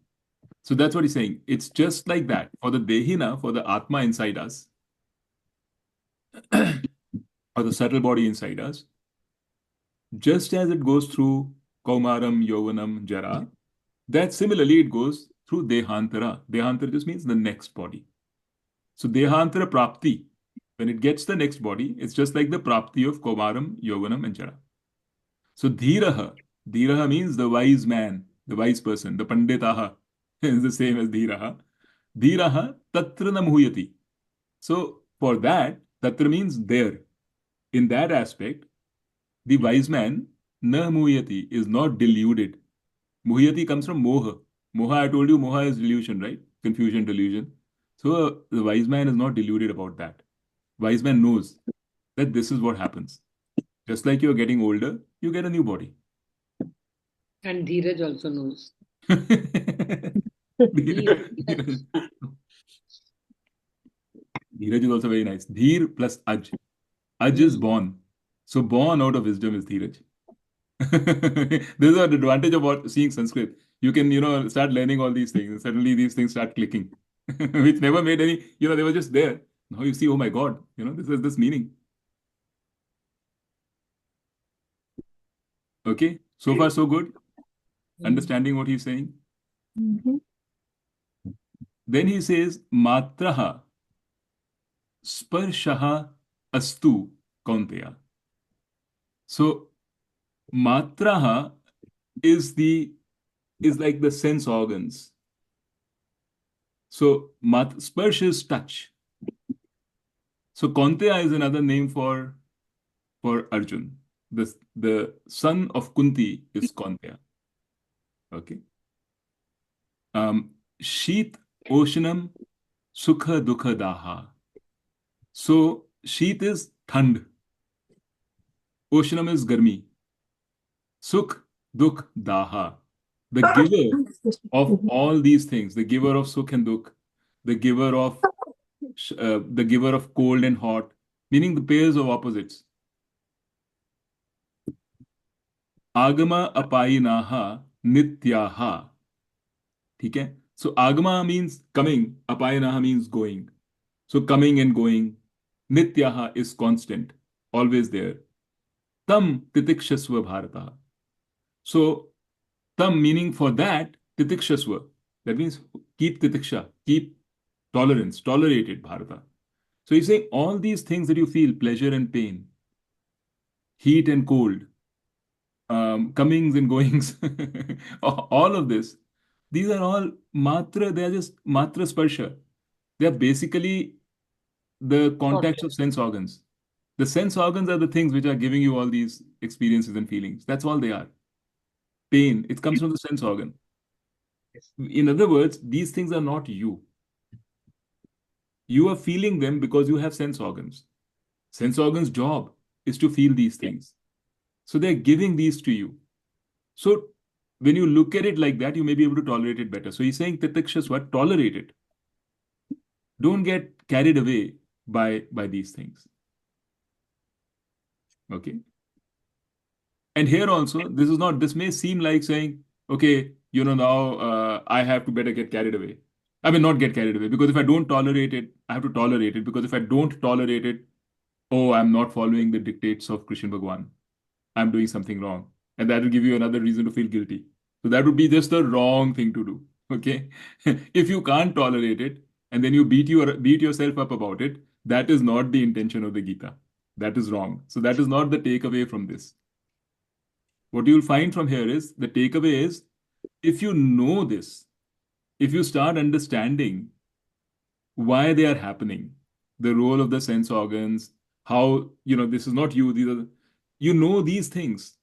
So that's what he's saying. It's just like that. For the Dehina, for the Atma inside us, or the subtle body inside us, just as it goes through Kaumaram, Yovanam, Jara, that similarly it goes through Dehantara. Dehantara just means the next body. So Dehantara Prapti, when it gets the next body, it's just like the Prapti of Kaumaram, Yovanam, and Jara. So Dhiraha. Dhiraha means the wise man, the wise person, the Panditaha is the same as Dhiraha. Dhiraha Tatra na muhyati. So for that, Tatra means there. In that aspect, the wise man, na muhyati, is not deluded. Muhyati comes from moha. Moha, I told you, moha is delusion, right? Confusion, delusion. So the wise man is not deluded about that. Wise man knows that this is what happens. Just like you're getting older, you get a new body. And Dheeraj also knows. Dheeraj is also very nice. Dheer plus Aj. Aj is born. So born out of wisdom is Dheeraj. This is the advantage of seeing Sanskrit. You can, start learning all these things. And suddenly these things start clicking, which never made any, they were just there. Now you see, oh my God, this is this meaning. Okay, so far so good. Understanding what he's saying. Then he says, Matraha Sparshaha Astu Kaunteya. So Matraha is like the sense organs. So Sparsh is touch. So Kaunteya is another name for Arjun. The son of Kunti is Kaunteya. Okay. Sheet Oshanam Sukha Dukha Daha. So Sheet is Thand. Oshanam is Garmi. Sukh Dukh Daha. The giver of all these things, the giver of Sukh and Dukh, the giver of cold and hot, meaning the pairs of opposites. Agama apayinaha nityaha. ठीक है? So agama means coming, apayanaha means going. So coming and going. Nityaha is constant, always there. Tam titikshasva bharata. So tam meaning for that, titikshasva. That means keep titiksha, keep tolerance, tolerate it, bharata. So he's saying all these things that you feel, pleasure and pain, heat and cold, comings and goings, all of this, these are all matra, they are just matra sparsha. They are basically the contacts of sense organs. The sense organs are the things which are giving you all these experiences and feelings. That's all they are. Pain, it comes from the sense organ. In other words, these things are not you. You are feeling them because you have sense organs. Sense organs' job is to feel these things. So they're giving these to you. So when you look at it like that, you may be able to tolerate it better. So he's saying, Titikshasva, tolerate it. Don't get carried away by these things. Okay. And here also, this may seem like saying, okay, now I have to better get carried away. I mean, not get carried away, because if I don't tolerate it, I have to tolerate it. Because if I don't tolerate it, oh, I'm not following the dictates of Krishna Bhagwan. I'm doing something wrong. And that will give you another reason to feel guilty. So that would be just the wrong thing to do. Okay. If you can't tolerate it and then you beat yourself up about it, that is not the intention of the Gita. That is wrong. So that is not the takeaway from this. What you'll find from here is the takeaway is, if you know this, if you start understanding why they are happening, the role of the sense organs, how, this is not you, these things.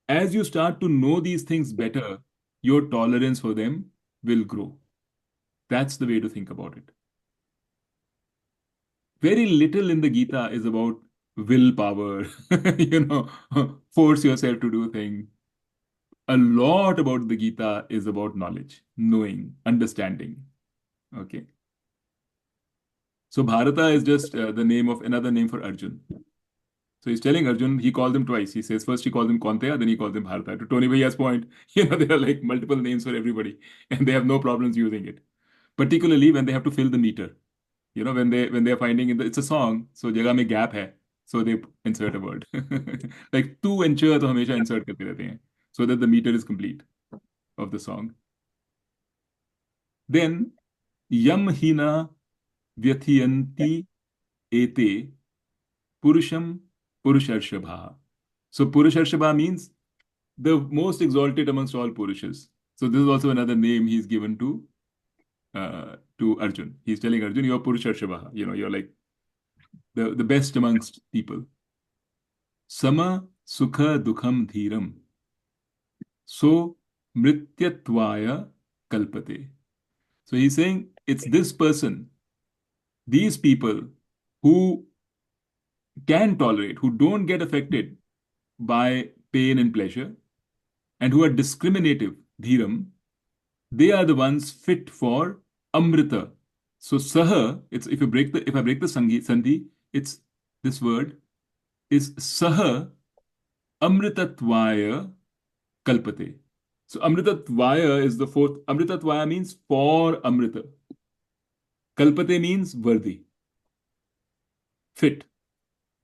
As you start to know these things better, your tolerance for them will grow. That's the way to think about it. Very little in the Gita is about willpower, force yourself to do things. A lot about the Gita is about knowledge, knowing, understanding. Okay. So Bharata is just another name for Arjun. So he's telling Arjun, he called him twice. He says first he called him Kaunteya, then he calls him Bharata. To Tony Bhaiya's point, there are like multiple names for everybody, and they have no problems using it. Particularly when they have to fill the meter. When they're finding it's a song, so jagah mein gap hai, so they insert a word. Like tu and cha to hamesha insert karte rehte hain, so that the meter is complete of the song. Then yam hina vyathiyanti ete purusham purusharshabha. So purusharshabha means the most exalted amongst all purushas. So this is also another name he's given to Arjun. He's telling Arjun, you're purusharshabha. You're like the best amongst people. Sama sukha dukham dhiram. So mrityatvaya kalpate. So he's saying it's this person, these people who can tolerate, who don't get affected by pain and pleasure, and who are discriminative, dhiram, they are the ones fit for amrita. So saha, if I break the sandhi, it's this word is saha amritatvaya kalpate. So amritatvaya is the fourth. Amritatvaya means for amrita. Kalpate means worthy, fit.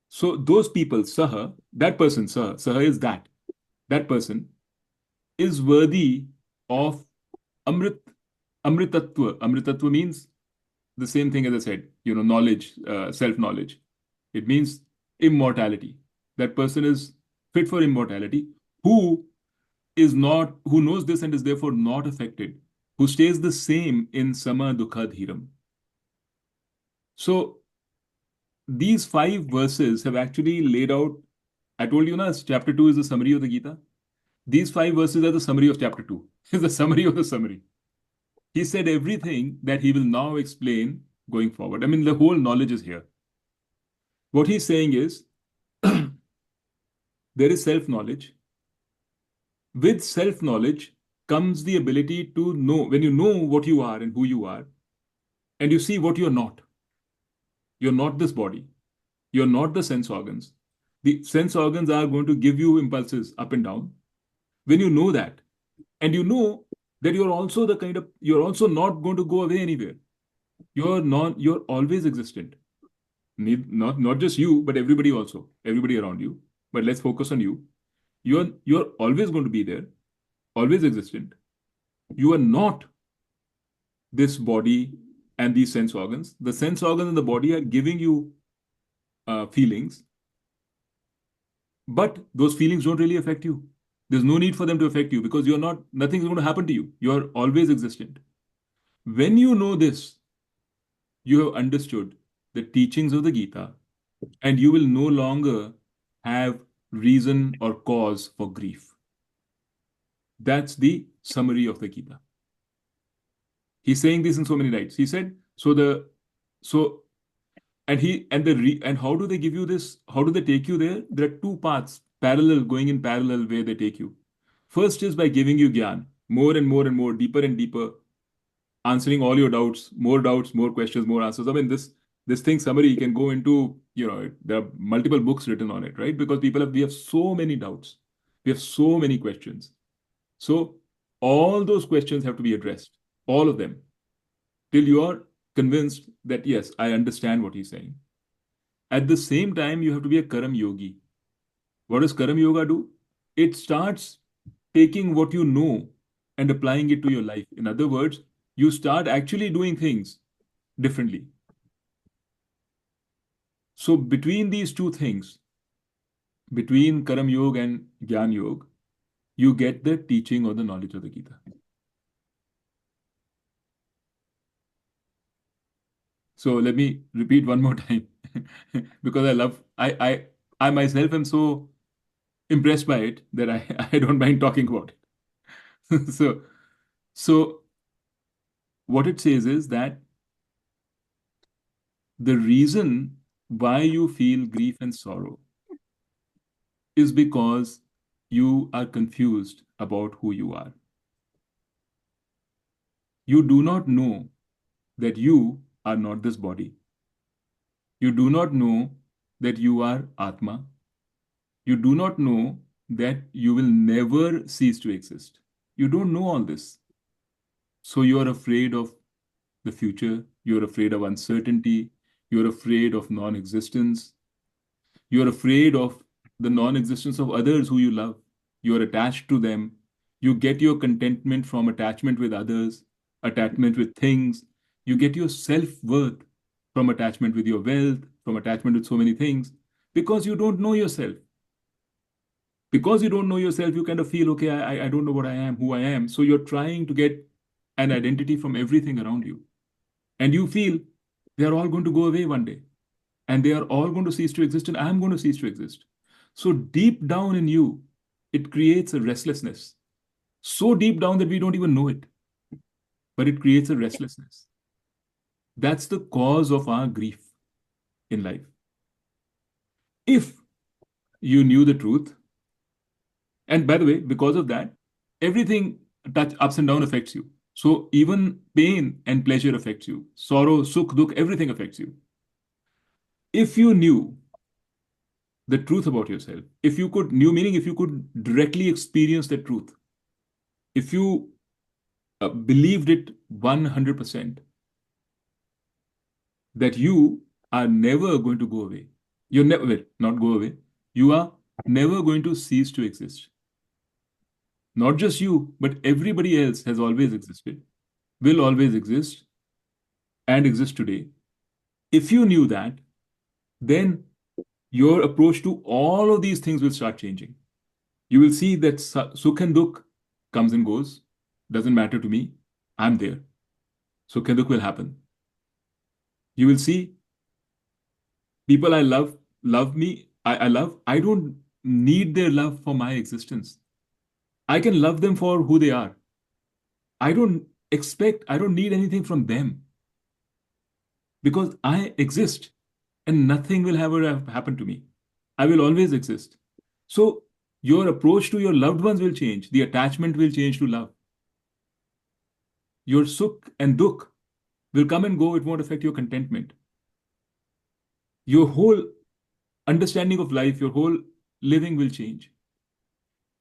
So those people, saha, that person, saha is that person is worthy of amritatva. Amritatva means the same thing as I said, knowledge, self-knowledge. It means immortality. That person is fit for immortality, who knows this and is therefore not affected, who stays the same in sama dukha dhiram. So these 5 verses have actually laid out, I told you, chapter 2 is the summary of the Gita. These 5 verses are the summary of chapter 2. It's the summary of the summary. He said everything that he will now explain going forward. I mean, the whole knowledge is here. What he's saying is, there is self-knowledge. With self-knowledge comes the ability to know, when you know what you are and who you are, and you see what you're not. You're not this body. You're not the sense organs. The sense organs are going to give you impulses up and down. When you know that, and you know that you're also you're also not going to go away anywhere. You're always existent. Not just you, but everybody also, everybody around you. But let's focus on you. You're always going to be there, always existent. You are not this body and these sense organs. The sense organs and the body are giving you feelings, but those feelings don't really affect you. There's no need for them to affect you because nothing is going to happen to you. You're always existent. When you know this, you have understood the teachings of the Gita, and you will no longer have reason or cause for grief. That's the summary of the Gita. He's saying this in so many lights. He said, and how do they give you this? How do they take you there? There are two paths, going in parallel where they take you. First is by giving you gyan, more and more and more, deeper and deeper, answering all your doubts, more questions, more answers. I mean, this thing summary can go into, there are multiple books written on it, right? Because we have so many doubts. We have so many questions. So all those questions have to be addressed, all of them, till you are convinced that, yes, I understand what he's saying. At the same time, you have to be a Karam Yogi. What does Karam Yoga do? It starts taking what you know and applying it to your life. In other words, you start actually doing things differently. So between these two things, between Karam Yoga and Gyan Yoga, you get the teaching or the knowledge of the Gita. So let me repeat one more time because I myself am so impressed by it that I don't mind talking about it. So what it says is that the reason why you feel grief and sorrow is because you are confused about who you are. You do not know that you are not this body. You do not know that you are Atma. You do not know that you will never cease to exist. You don't know all this. So you are afraid of the future. You're afraid of uncertainty. You're afraid of non-existence. You're afraid of the non-existence of others who you love. You're attached to them. You get your contentment from attachment with others, attachment with things. You get your self-worth from attachment with your wealth, from attachment with so many things, because you don't know yourself. Because you don't know yourself, you kind of feel, okay, I don't know what I am, who I am. So you're trying to get an identity from everything around you. And you feel they are all going to go away one day. And they are all going to cease to exist, and I'm going to cease to exist. So deep down in you, it creates a restlessness. So deep down that we don't even know it. But it creates a restlessness. That's the cause of our grief in life. If you knew the truth, and by the way, because of that, everything ups and down affects you. So even pain and pleasure affects you. Sorrow, sukh, dukh, everything affects you. If you knew the truth about yourself, if you could directly experience the truth, if you believed it 100%, that you are never going to go away. You're never, not go away. You are never going to cease to exist. Not just you, but everybody else has always existed, will always exist, and exist today. If you knew that, then your approach to all of these things will start changing. You will see that sukh and dukh comes and goes, doesn't matter to me. I'm there. Sukh and dukh will happen. You will see people I love me. I don't need their love for my existence. I can love them for who they are. I don't need anything from them because I exist and nothing will ever happen to me. I will always exist. So your approach to your loved ones will change. The attachment will change to love. Your sukh and dukh will come and go. It won't affect your contentment. Your whole understanding of life, your whole living will change.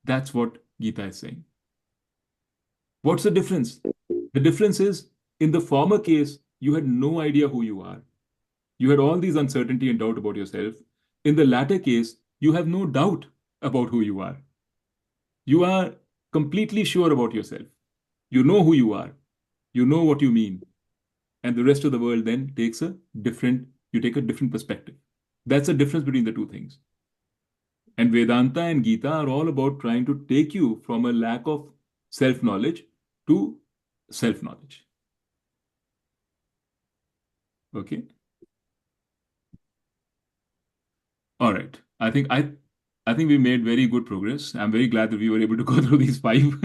That's what Gita is saying. What's the difference? The difference is, in the former case, you had no idea who you are. You had all these uncertainty and doubt about yourself. In the latter case, you have no doubt about who you are. You are completely sure about yourself. You know who you are. You know what you mean. And the rest of the world then takes a different perspective. That's the difference between the two things. And Vedanta and Gita are all about trying to take you from a lack of self-knowledge to self-knowledge. Okay? All right. I think we made very good progress. I'm very glad that we were able to go through these 5.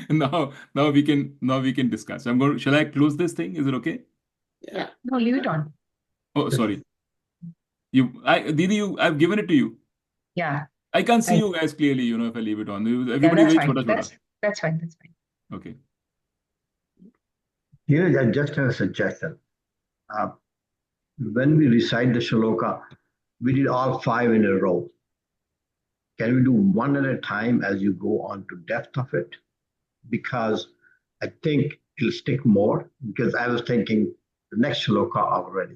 Now we can discuss. Shall I close this thing? Is it okay? Yeah. No, leave it on. Oh, sorry. Didi, I've given it to you. Yeah. I can't see you guys clearly, if I leave it on. Yeah, Everybody's that's very fine. chota. That's fine. That's fine. Okay. Here, just a suggestion. When we recite the shloka, we did all 5 in a row. Can we do one at a time as you go on to depth of it? Because I think it'll stick more, because I was thinking the next shloka already.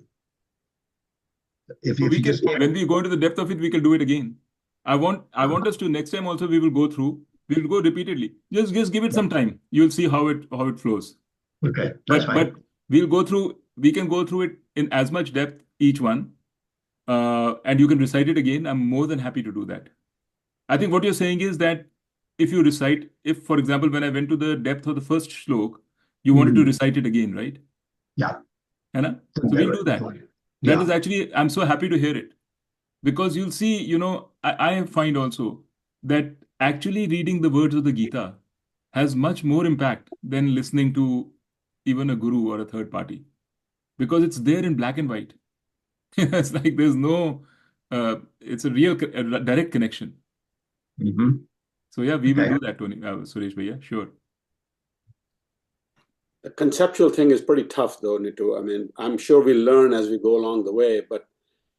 When we go into the depth of it, we can do it again. I want us to, next time also we will go repeatedly. Just give it some time. You'll see how it flows. Okay, that's fine. But we can go through it in as much depth, each one. And you can recite it again. I'm more than happy to do that. I think what you're saying is that if, for example, when I went to the depth of the first shlok, you wanted to recite it again, right? Yeah. Anna? So we'll do that. That is actually, I'm so happy to hear it. Because you'll see, I find also that actually reading the words of the Gita has much more impact than listening to even a guru or a third party. Because it's there in black and white. It's like there's no, it's a direct connection. Mm-hmm. So yeah, we will do that, Tony, Suresh Bhaiya, sure. The conceptual thing is pretty tough, though, Nitu. I mean, I'm sure we'll learn as we go along the way, but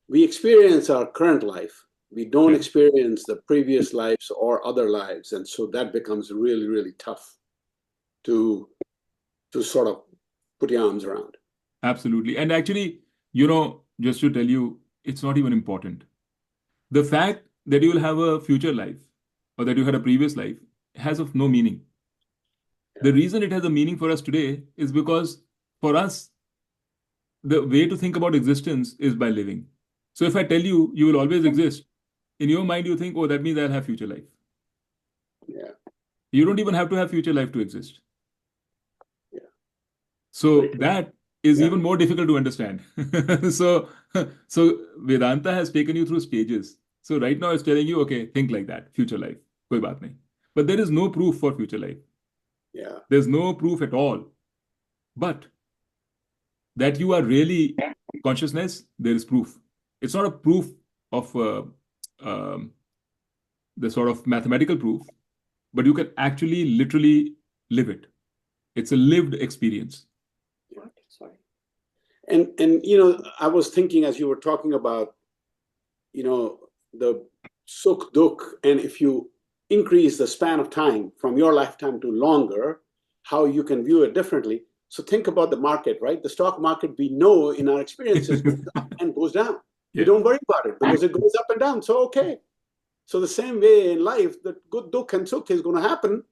we experience our current life. We don't experience the previous lives or other lives. And so that becomes really, really tough to sort of put your arms around. Absolutely. And actually, just to tell you, it's not even important. The fact that you will have a future life or that you had a previous life has of no meaning. The reason it has a meaning for us today is because for us, the way to think about existence is by living. So if I tell you, you will always exist, in your mind, you think, oh, that means I'll have future life. Yeah. You don't even have to have future life to exist. Yeah. So that is even more difficult to understand. So Vedanta has taken you through stages. So right now it's telling you, okay, think like that, future life. Koi baat nahi. But there is no proof for future life. Yeah. There's no proof at all. But that you are really consciousness, there is proof. It's not a proof of the sort of mathematical proof, but you can actually literally live it. It's a lived experience. Sorry. And I was thinking as you were talking about, the sukh dukh, and if you increase the span of time from your lifetime to longer, how you can view it differently. So think about the market, right? The stock market, we know in our experiences goes up and goes down. We don't worry about it because it goes up and down. So, okay. So the same way in life, the good dukh and sukh is going to happen.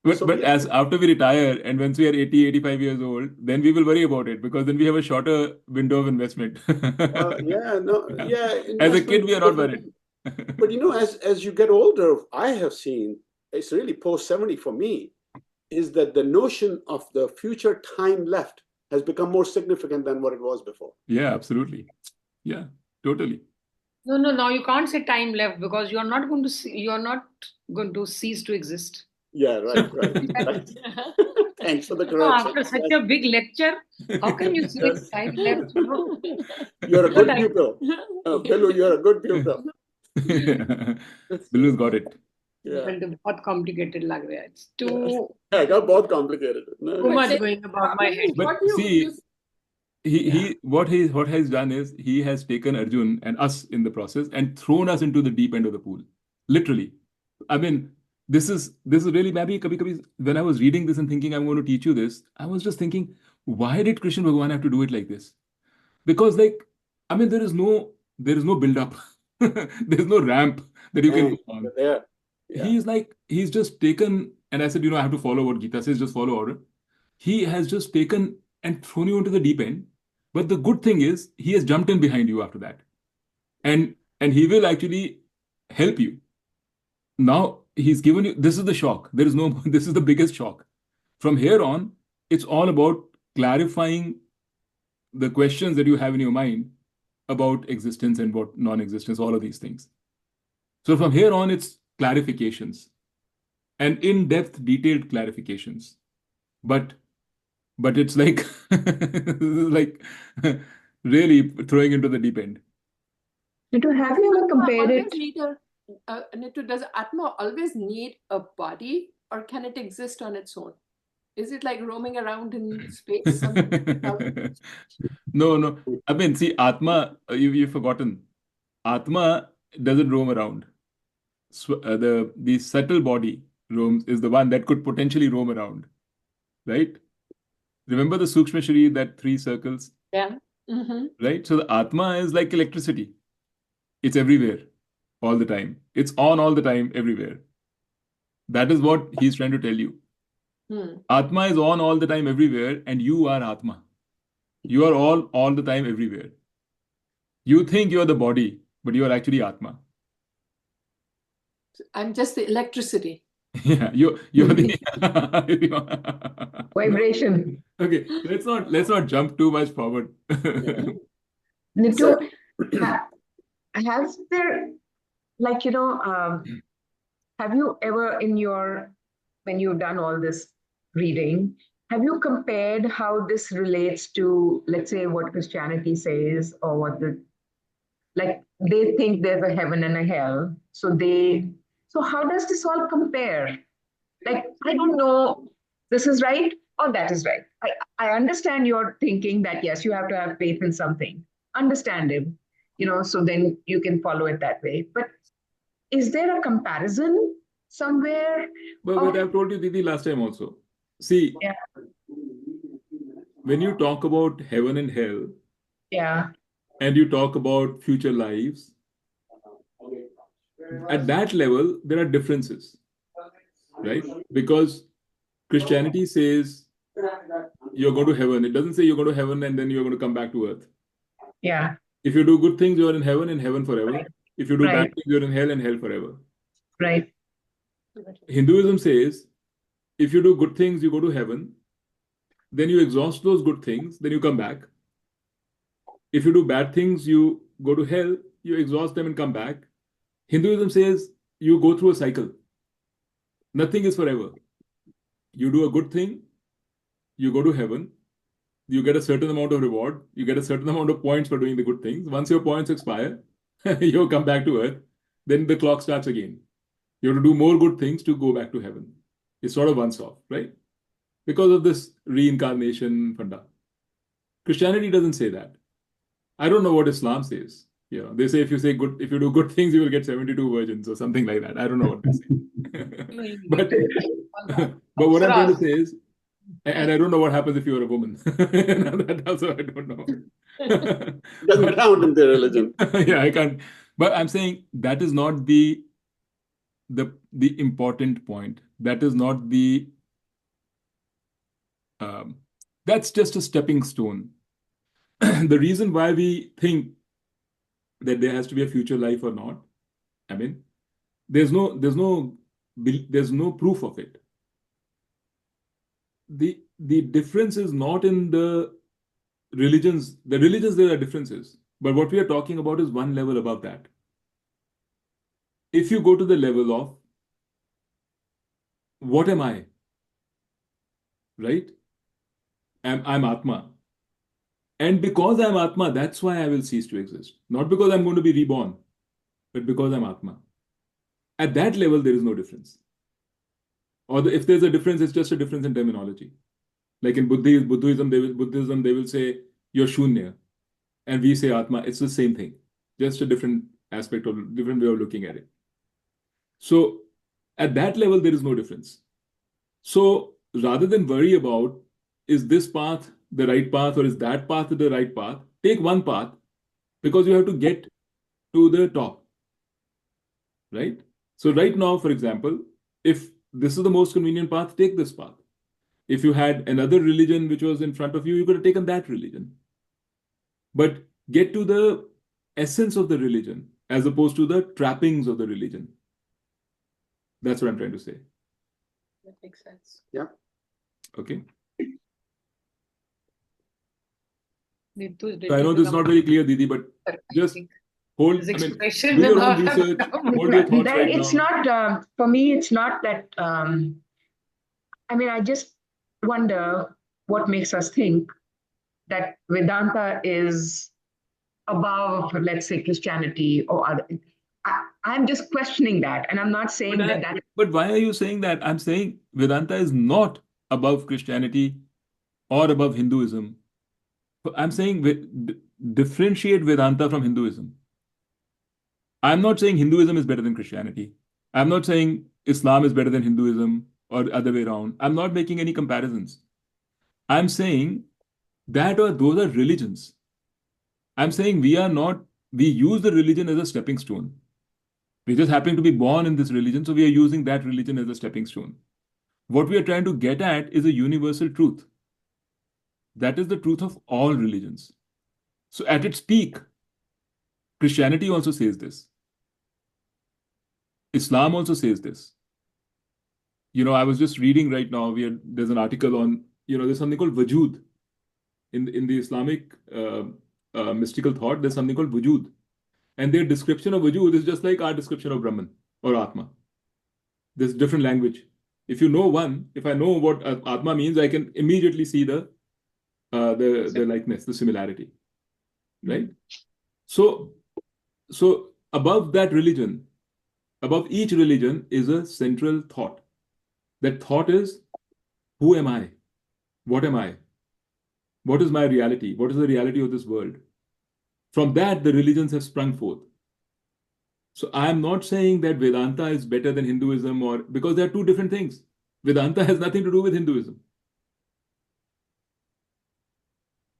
But as after we retire and once we are 80, 85 years old, then we will worry about it because then we have a shorter window of investment. As a kid, we are not worried. But as you get older, I have seen, it's really post-70 for me, is that the notion of the future time left has become more significant than what it was before. Yeah, absolutely. Yeah, totally. No, now you can't say time left because you're not going to cease to exist. Yeah, right. Thanks for the correction. After such a big lecture, how can you say time left? You're a good pupil. Billu, you're a good pupil. Billu's got it. बहुत complicated लग रहा है. It's too. बहुत complicated. Too much going about my head. But see, what he's done is he has taken Arjun and us in the process and thrown us into the deep end of the pool. Literally. I mean, this is really maybe when I was reading this and thinking I'm going to teach you this, I was just thinking, why did Krishna Bhagavan have to do it like this? Because I mean, there is no build up. There's no ramp that you can go on. Yeah. Yeah. He's just taken, and I said, I have to follow what Gita says, just follow order. He has just taken and thrown you into the deep end. But the good thing is he has jumped in behind you after that. And he will actually help you. Now he's given you, this is the shock. This is the biggest shock. From here on, it's all about clarifying the questions that you have in your mind about existence and what non-existence, all of these things. So from here on, it's clarifications and in-depth, detailed clarifications. But it's like really throwing into the deep end. Nitu, have you ever compared Always it? need Nitu, does Atma always need a body, or can it exist on its own? Is it like roaming around in space? No. I mean, see, Atma, you've forgotten. Atma doesn't roam around. The subtle body is the one that could potentially roam around, right? Remember the Sukshma Sharir, that 3 circles? Yeah. Mm-hmm. Right? So the Atma is like electricity. It's everywhere, all the time. It's on all the time, everywhere. That is what he's trying to tell you. Atma is on all the time, everywhere, and you are Atma. You are all the time, everywhere. You think you are the body, but you are actually Atma. I'm just the electricity. Yeah, you're the Vibration. Okay, let's not jump too much forward. Nitu, has there, have you ever when you've done all this reading, have you compared how this relates to, let's say, what Christianity says, or they think there's a heaven and a hell, so how does this all compare? I don't know, this is right or that is right. I understand your thinking that yes, you have to have faith in something, understandable, so then you can follow it that way. But is there a comparison somewhere? But I've told you, Didi, last time also. See, Yeah. When you talk about heaven and hell, Yeah. and you talk about future lives, at that level, there are differences, right? Because Christianity says you're going to heaven. It doesn't say you're going to heaven and then you're going to come back to earth. Yeah. If you do good things, you're in heaven forever. Right. If you do Right. bad things, you're in hell and hell forever. Right. Hinduism says if you do good things, you go to heaven. Then you exhaust those good things, then you come back. If you do bad things, you go to hell, you exhaust them and come back. Hinduism says you go through a cycle. Nothing is forever. You do a good thing, you go to heaven, you get a certain amount of reward, you get a certain amount of points for doing the good things. Once your points expire, you come back to earth, then the clock starts again. You have to do more good things to go back to heaven. It's sort of once off, right? Because of this reincarnation funda. Christianity doesn't say that. I don't know what Islam says. They say if you do good things, you will get 72 virgins or something like that. I don't know what they say. but what I'm trying to say is, and I don't know what happens if you're a woman. That also I don't know. Doesn't count in their religion. Yeah, I can't. But I'm saying that is not the important point. That is not the that's just a stepping stone. The reason why we think that there has to be a future life or not, I mean, there's no proof of it. The difference is not in the religions. The religions, there are differences, but what we are talking about is one level above that. If you go to the level of what am I, right? I'm Atma. And because I'm Atma, that's why I will cease to exist. Not because I'm going to be reborn, but because I'm Atma. At that level, there is no difference. Or if there's a difference, it's just a difference in terminology. Like in Buddhism, they will say you're Shunya, and we say Atma. It's the same thing, just a different aspect of different way of looking at it. So At that level, there is no difference. So rather than worry about, is this path the right path or is that path the right path, take one path because you have to get to the top, right? So right now, for example, if this is the most convenient path, take this path. If you had another religion which was in front of you, you could have taken that religion. But get to the essence of the religion as opposed to the trappings of the religion. That's what I'm trying to say. That makes sense. Yeah. Okay. Neetu, So I know this is not very clear, Didi, but just hold, his I mean, expression do your and own all have research, come. hold your thoughts That right it's now. not, for me, it's not that, I mean, I just wonder what makes us think that Vedanta is above, let's say, Christianity or other. I'm just questioning that. And I'm not saying that. But why are you saying that? I'm saying Vedanta is not above Christianity or above Hinduism. I'm saying differentiate Vedanta from Hinduism. I'm not saying Hinduism is better than Christianity. I'm not saying Islam is better than Hinduism or the other way around. I'm not making any comparisons. I'm saying that or those are religions. I'm saying we use the religion as a stepping stone. We just happen to be born in this religion, so we are using that religion as a stepping stone. What we are trying to get at is a universal truth. That is the truth of all religions. So at its peak, Christianity also says this. Islam also says this. I was just reading right now, there's an article on, there's something called Wujud. In the Islamic mystical thought, there's something called Wujud. And their description of Wujud is just like our description of Brahman or Atma. There's different language. If I know what Atma means, I can immediately see the likeness, the similarity, right? So above that religion, above each religion is a central thought. That thought is, who am I? What am I? What is my reality? What is the reality of this world? From that, the religions have sprung forth. So I am not saying that Vedanta is better than Hinduism because they are two different things. Vedanta has nothing to do with Hinduism.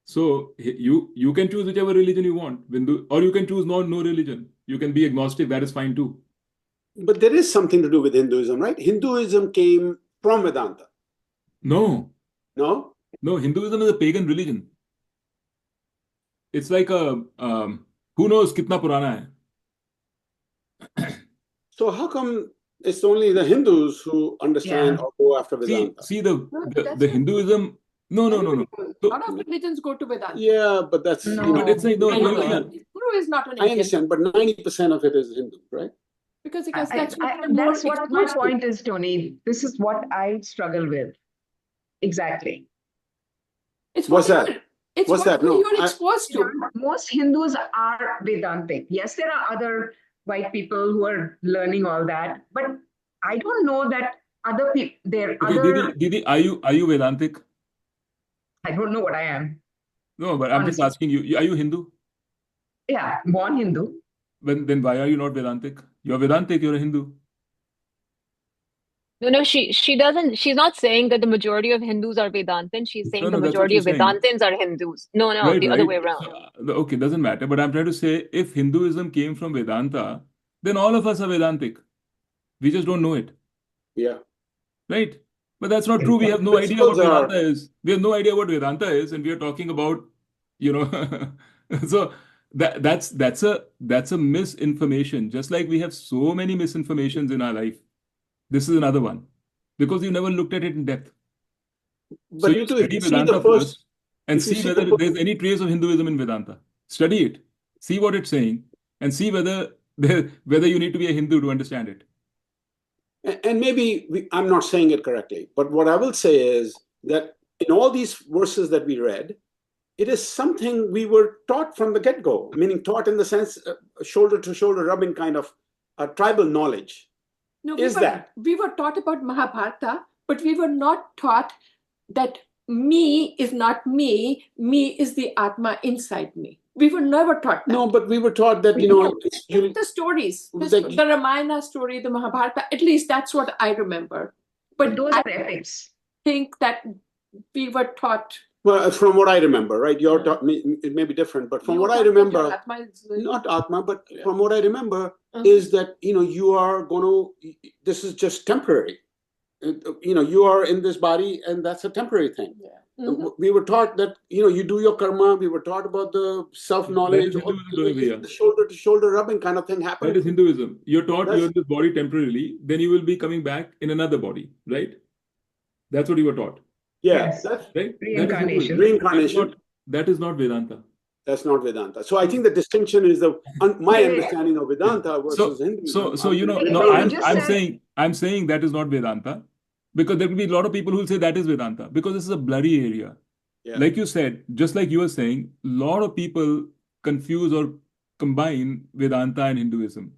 So you can choose whichever religion you want, or you can choose no religion. You can be agnostic, that is fine too. But there is something to do with Hinduism, right? Hinduism came from Vedanta. No. No? No, Hinduism is a pagan religion. It's like who knows kitna purana hai. So how come it's only the Hindus who understand or go after Vedanta? See the Hinduism. No. A lot of religions go to Vedanta. Yeah, but that's... No. But it's like, no. Guru is not an I understand, but 90% of it is Hindu, right? Because that's what my point is, Tony. This is what I struggle with. Exactly. It's What's that? It's What's that? No, you're exposed to. Most Hindus are Vedantic. Yes, there are other white people who are learning all that, but I don't know that other people. Didi, are you Vedantic? I don't know what I am. No, but I'm just asking you. Are you Hindu? Yeah, born Hindu. Then why are you not Vedantic? You're Vedantic. You're a Hindu. No, she doesn't. She's not saying that the majority of Hindus are Vedantins. She's saying the majority of Vedantins are Hindus. No, the other way around. Okay, doesn't matter. But I'm trying to say, if Hinduism came from Vedanta, then all of us are Vedantic. We just don't know it. Yeah. Right? But that's not true. We have no idea what Vedanta is. We have no idea what Vedanta is, and we are talking about, so that's a misinformation. Just like we have so many misinformations in our life. This is another one, because you never looked at it in depth. But so you study Vedanta first and see whether there's any trace of Hinduism in Vedanta. Study it, see what it's saying, and see whether you need to be a Hindu to understand it. And maybe I'm not saying it correctly, but what I will say is that in all these verses that we read, it is something we were taught from the get-go, meaning taught in the sense shoulder to shoulder rubbing kind of tribal knowledge. No, we were taught about Mahabharata, but we were not taught that me is not me is the Atma inside me. We were never taught that. No, but we were taught that, the stories, like, the Ramayana story, the Mahabharata, at least that's what I remember. But those are epics. Think that we were taught. Well, from what I remember, right? It may be different, but from what I remember, not Atma, but from what I remember is that, you are going to, this is just temporary. You are in this body and that's a temporary thing. Yeah. We were taught that, you do your karma. We were taught about the self-knowledge, the shoulder-to-shoulder rubbing kind of thing happening. That is Hinduism. You're taught you're in this body temporarily, then you will be coming back in another body, right? That's what you were taught. Yes. That's right. Reincarnation. Reincarnation. That is not Vedanta. That's not Vedanta. So I think the distinction is my understanding of Vedanta versus Hinduism. So I'm saying that is not Vedanta, because there will be a lot of people who will say that is Vedanta, because this is a blurry area. Yeah. Like you said, just like you were saying, a lot of people confuse or combine Vedanta and Hinduism.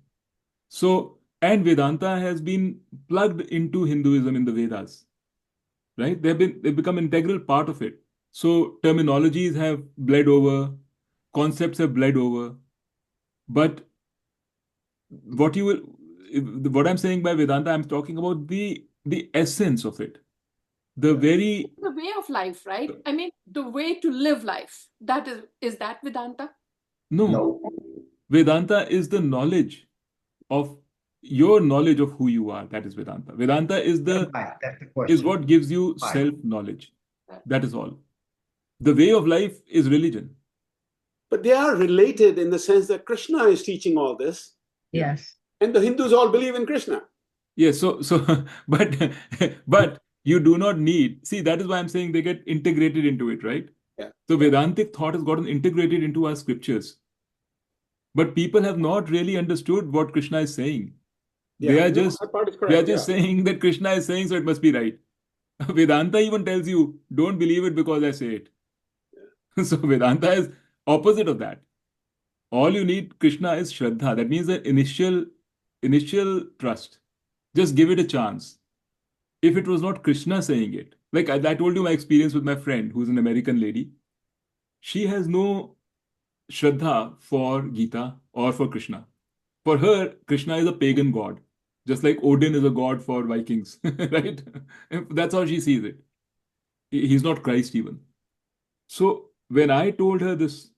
So, and Vedanta has been plugged into Hinduism in the Vedas, right? They've become an integral part of it. So terminologies have bled over, concepts have bled over, but what I'm saying by Vedanta, I'm talking about the essence of it, the way of life, right? I mean, the way to live life. Is that Vedanta? No. Vedanta is the knowledge of your knowledge of who you are. That is Vedanta. Vedanta is what gives you self-knowledge. That is all. The way of life is religion. But they are related in the sense that Krishna is teaching all this. Yes. And the Hindus all believe in Krishna. Yes, but you do not need, see, that is why I'm saying they get integrated into it, right? Yeah. So Vedantic thought has gotten integrated into our scriptures. But people have not really understood what Krishna is saying. Yeah, they are just saying that Krishna is saying, so it must be right. Vedanta even tells you, don't believe it because I say it. Yeah. So Vedanta is opposite of that. All you need, Krishna, is Shraddha. That means the initial trust. Just give it a chance. If it was not Krishna saying it, like I told you my experience with my friend who's an American lady, she has no Shraddha for Gita or for Krishna. For her, Krishna is a pagan god, just like Odin is a god for Vikings, right? That's how she sees it. He's not Christ even. So when I told her this,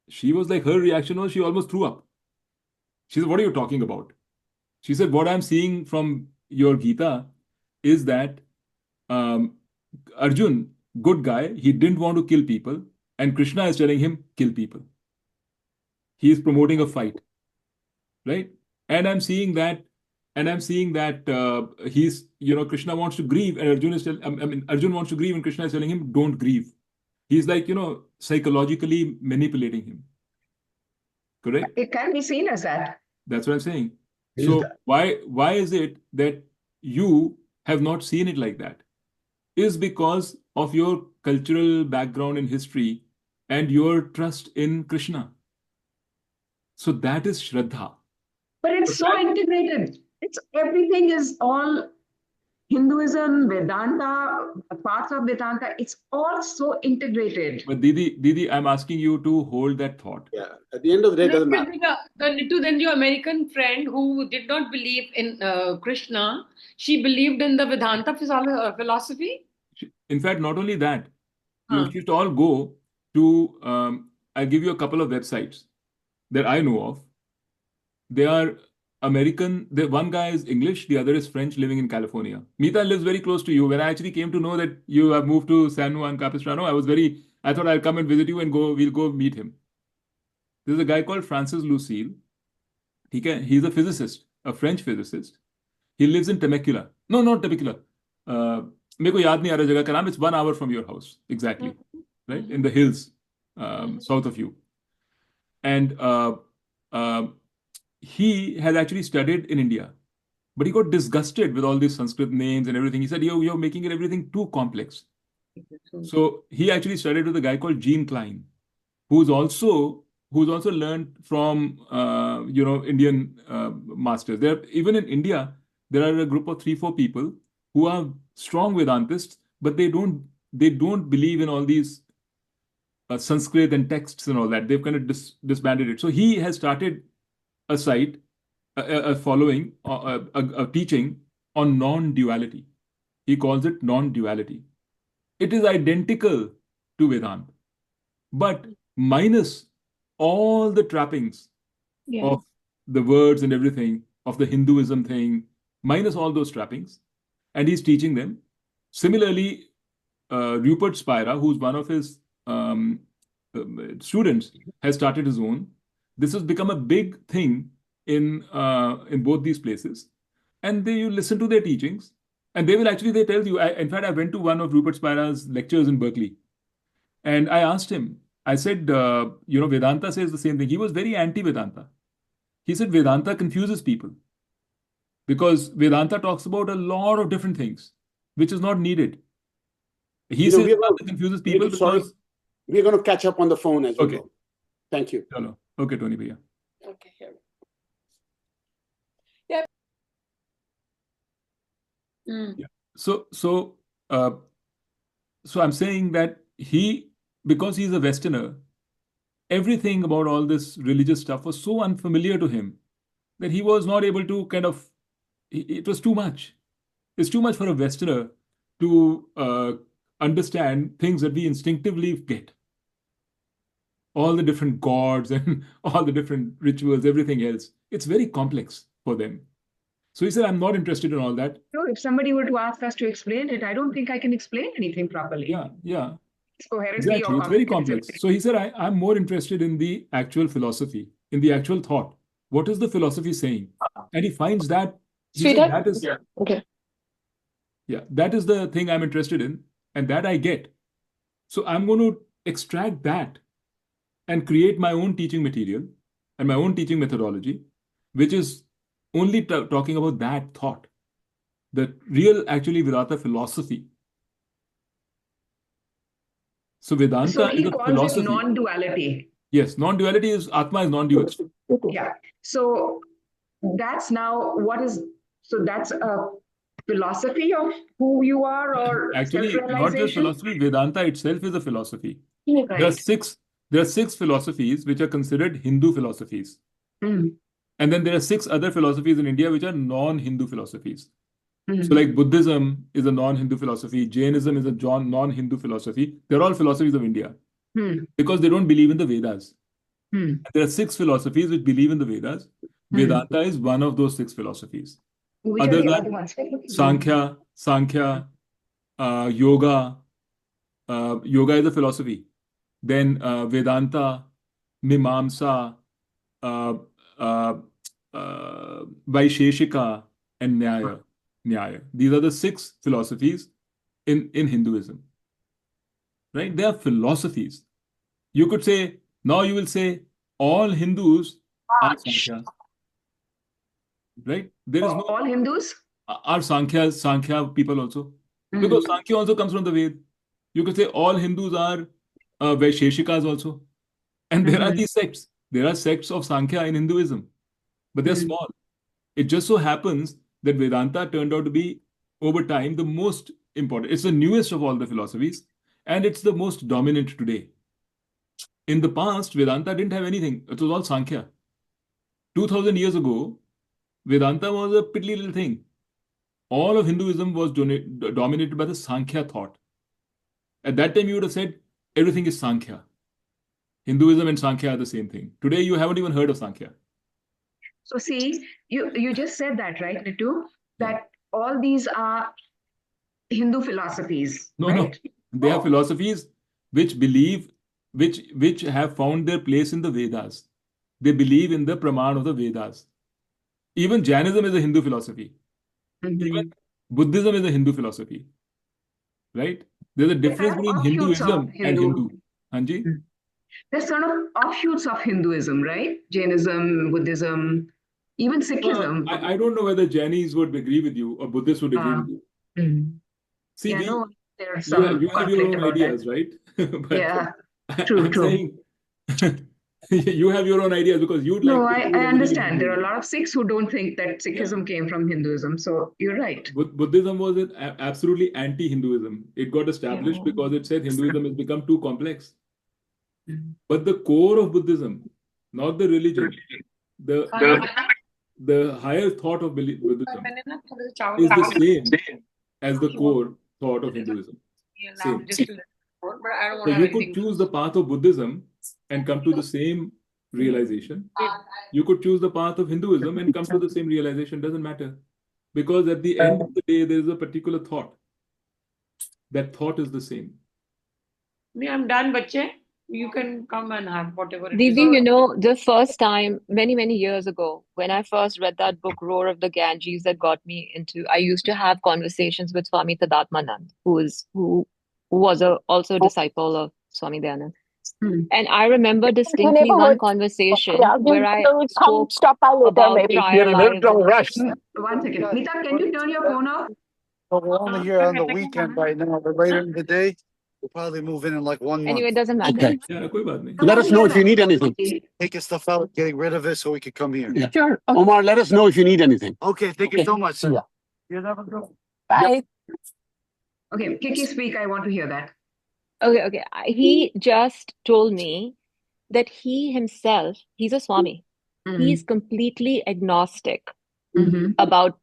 she was like, her reaction was she almost threw up. She said, what are you talking about? She said, what I'm seeing from your Gita is that Arjun, good guy, he didn't want to kill people, and Krishna is telling him, kill people. He is promoting a fight, right? And I'm seeing that he's, Krishna wants to grieve, and Arjun wants to grieve, and Krishna is telling him, don't grieve. He's like, psychologically manipulating him. Correct? It can be seen as that. That's what I'm saying. So why is it that you have not seen it like that? Is because of your cultural background and history and your trust in Krishna. So that is Shraddha. But it's so integrated. Everything is all Hinduism, Vedanta, parts of Vedanta. It's all so integrated. But Didi, I'm asking you to hold that thought. Yeah. At the end of the day, it doesn't matter. Then your American friend who did not believe in Krishna, she believed in the Vedanta philosophy. In fact, not only that, you should all go to. I'll give you a couple of websites that I know of. They are American. One guy is English, the other is French, living in California. Mita lives very close to you. When I actually came to know that you have moved to San Juan Capistrano, I thought I'll come and visit you and we'll go meet him. There's a guy called Francis Lucille. He's a physicist, a French physicist. He lives in Temecula. No, not Temecula. मेरे को याद नहीं आ रहा जगह का नाम. It's 1 hour from your house, exactly, right? In the hills, south of you. And he had actually studied in India, but he got disgusted with all these Sanskrit names and everything. He said, you're making everything too complex. So he actually studied with a guy called Gene Klein, who's also learned from Indian masters. Even in India, there are a group of 3-4 people who are strong Vedantists, but they don't believe in all these Sanskrit and texts and all that. They've kind of disbanded it. So he has started a site, a following, a teaching on non-duality. He calls it non-duality. It is identical to Vedanta, but minus all the trappings of the words and everything, of the Hinduism thing, minus all those trappings. And he's teaching them. Similarly, Rupert Spira, who's one of his students, has started his own. This has become a big thing in both these places. And you listen to their teachings, and they tell you. In fact, I went to one of Rupert Spira's lectures in Berkeley, and I asked him, I said, Vedanta says the same thing. He was very anti-Vedanta. He said Vedanta confuses people because Vedanta talks about a lot of different things, which is not needed. He says Vedanta confuses people because... We're going to catch up on the phone as we go. Thank you. Hello. Okay, Tony Bhaiya. Okay, here. Yeah. So I'm saying that because he's a Westerner, everything about all this religious stuff was so unfamiliar to him that he was not able to it was too much. It's too much for a Westerner to understand things that we instinctively get. All the different gods and all the different rituals, everything else. It's very complex for them. So he said, I'm not interested in all that. So if somebody were to ask us to explain it, I don't think I can explain anything properly. Yeah. It's coherently exactly. It's very complex. So he said, I'm more interested in the actual philosophy, in the actual thought. What is the philosophy saying? And he finds that. Sweetheart? That is the thing I'm interested in, and that I get. So I'm going to extract that and create my own teaching material and my own teaching methodology, which is only talking about that thought, the real, actually, Vedanta philosophy. So Vedanta is a philosophy. It non-duality. Yes, non-duality is Atma is non-dual. Yeah. So that's now that's a philosophy of who you are, or actually not just philosophy. Vedanta itself is a philosophy. Right. There are six philosophies which are considered Hindu philosophies. And then there are six other philosophies in India which are non-Hindu philosophies. So like Buddhism is a non-Hindu philosophy, Jainism is a non-Hindu philosophy. They're all philosophies of India because they don't believe in the Vedas. There are six philosophies which believe in the Vedas. Vedanta is one of those six philosophies. Others are Sankhya, Yoga. Yoga is a philosophy. Then Vedanta, Mimamsa, Vaisheshika, and Nyaya. These are the six philosophies in Hinduism. Right? They are philosophies. You could say, now you will say, all Hindus are Sankhya. Right? There is no... All Hindus? Are Sankhya people also. Because Sankhya also comes from the Ved. You could say all Hindus are Vaisheshikas also. And there are these sects. There are sects of Sankhya in Hinduism. But they're small. It just so happens that Vedanta turned out to be, over time, the most important. It's the newest of all the philosophies, and it's the most dominant today. In the past, Vedanta didn't have anything. It was all Sankhya. 2000 years ago, Vedanta was a piddly little thing. All of Hinduism was dominated by the Sankhya thought. At that time, you would have said, everything is Sankhya. Hinduism and Sankhya are the same thing. Today, you haven't even heard of Sankhya. So see, you just said that, right, Nitu? That all these are Hindu philosophies, right? No. They are philosophies which believe, which have found their place in the Vedas. They believe in the Praman of the Vedas. Even Jainism is a Hindu philosophy. Even Buddhism is a Hindu philosophy. Right? There's a difference between Hinduism and Hindu. Hanji? There's sort of offshoots of Hinduism, right? Jainism, Buddhism, even Sikhism. I don't know whether Jainis would agree with you or Buddhists would agree with you. See, there's some you have your own ideas, right? True. Saying, you have your own ideas because you'd like... No, I understand. There are a lot of Sikhs who don't think that Sikhism came from Hinduism. So you're right. Buddhism was absolutely anti-Hinduism. It got established because it said Hinduism has become too complex. But the core of Buddhism, not the religion, the higher thought of Buddhism is the same as the core thought of Hinduism. Same. So you could choose the path of Buddhism and come to the same realization. You could choose the path of Hinduism and come to the same realization. Doesn't matter. Because at the end of the day, there is a particular thought. That thought is the same. I'm done, bache. You can come and have whatever it Didi, is. you know, the first time, many, many years ago, when I first read that book, Roar of the Ganges, that got me into, I used to have conversations with Swami Tadatmanand, who was also a disciple of Swami Dayanand. And I remember distinctly one conversation where I spoke about prior lives. One second. Nita, can you turn your phone off? Well, we're only here on the weekend right now, but later in the day, we'll probably move in like 1 month. Anyway, it doesn't matter. Okay. Yeah, koi baat nahi. Let us know if you need anything. Taking stuff out, getting rid of it so we can come here. Yeah. Sure. Okay. Omar, let us know if you need anything. Okay, thank you so much, sir. Yeah. You never go. Bye. Okay, Kiki, speak. I want to hear that. Okay. He just told me that he himself, he's a Swami. He's completely agnostic about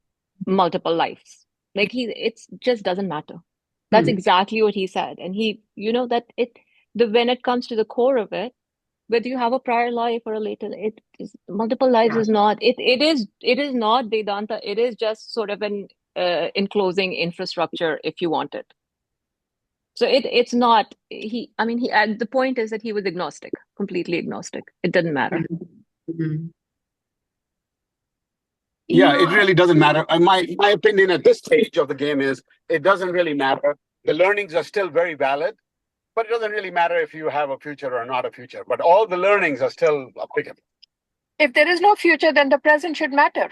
multiple lives. Like it just doesn't matter. That's exactly what he said. And he, you know, that when it comes to the core of it, whether you have a prior life or a later, it is multiple lives is not, it is not Vedanta. It is just sort of an enclosing infrastructure if you want it. So it's not, the point is that he was agnostic, completely agnostic. It didn't matter. Yeah, it really doesn't matter. My opinion at this stage of the game is it doesn't really matter. The learnings are still very valid, but it doesn't really matter if you have a future or not a future. But all the learnings are still applicable. If there is no future, then the present should matter.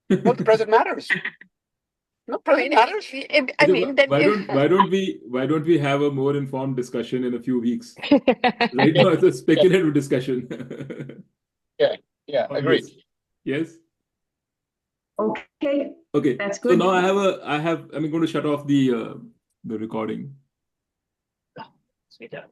Well, the present matters. No, present matters. Why don't we have a more informed discussion in a few weeks? Right now, it's a speculative discussion. Yeah, agreed. Yes. Okay. That's good. So now I'm going to shut off the recording. Sweetheart.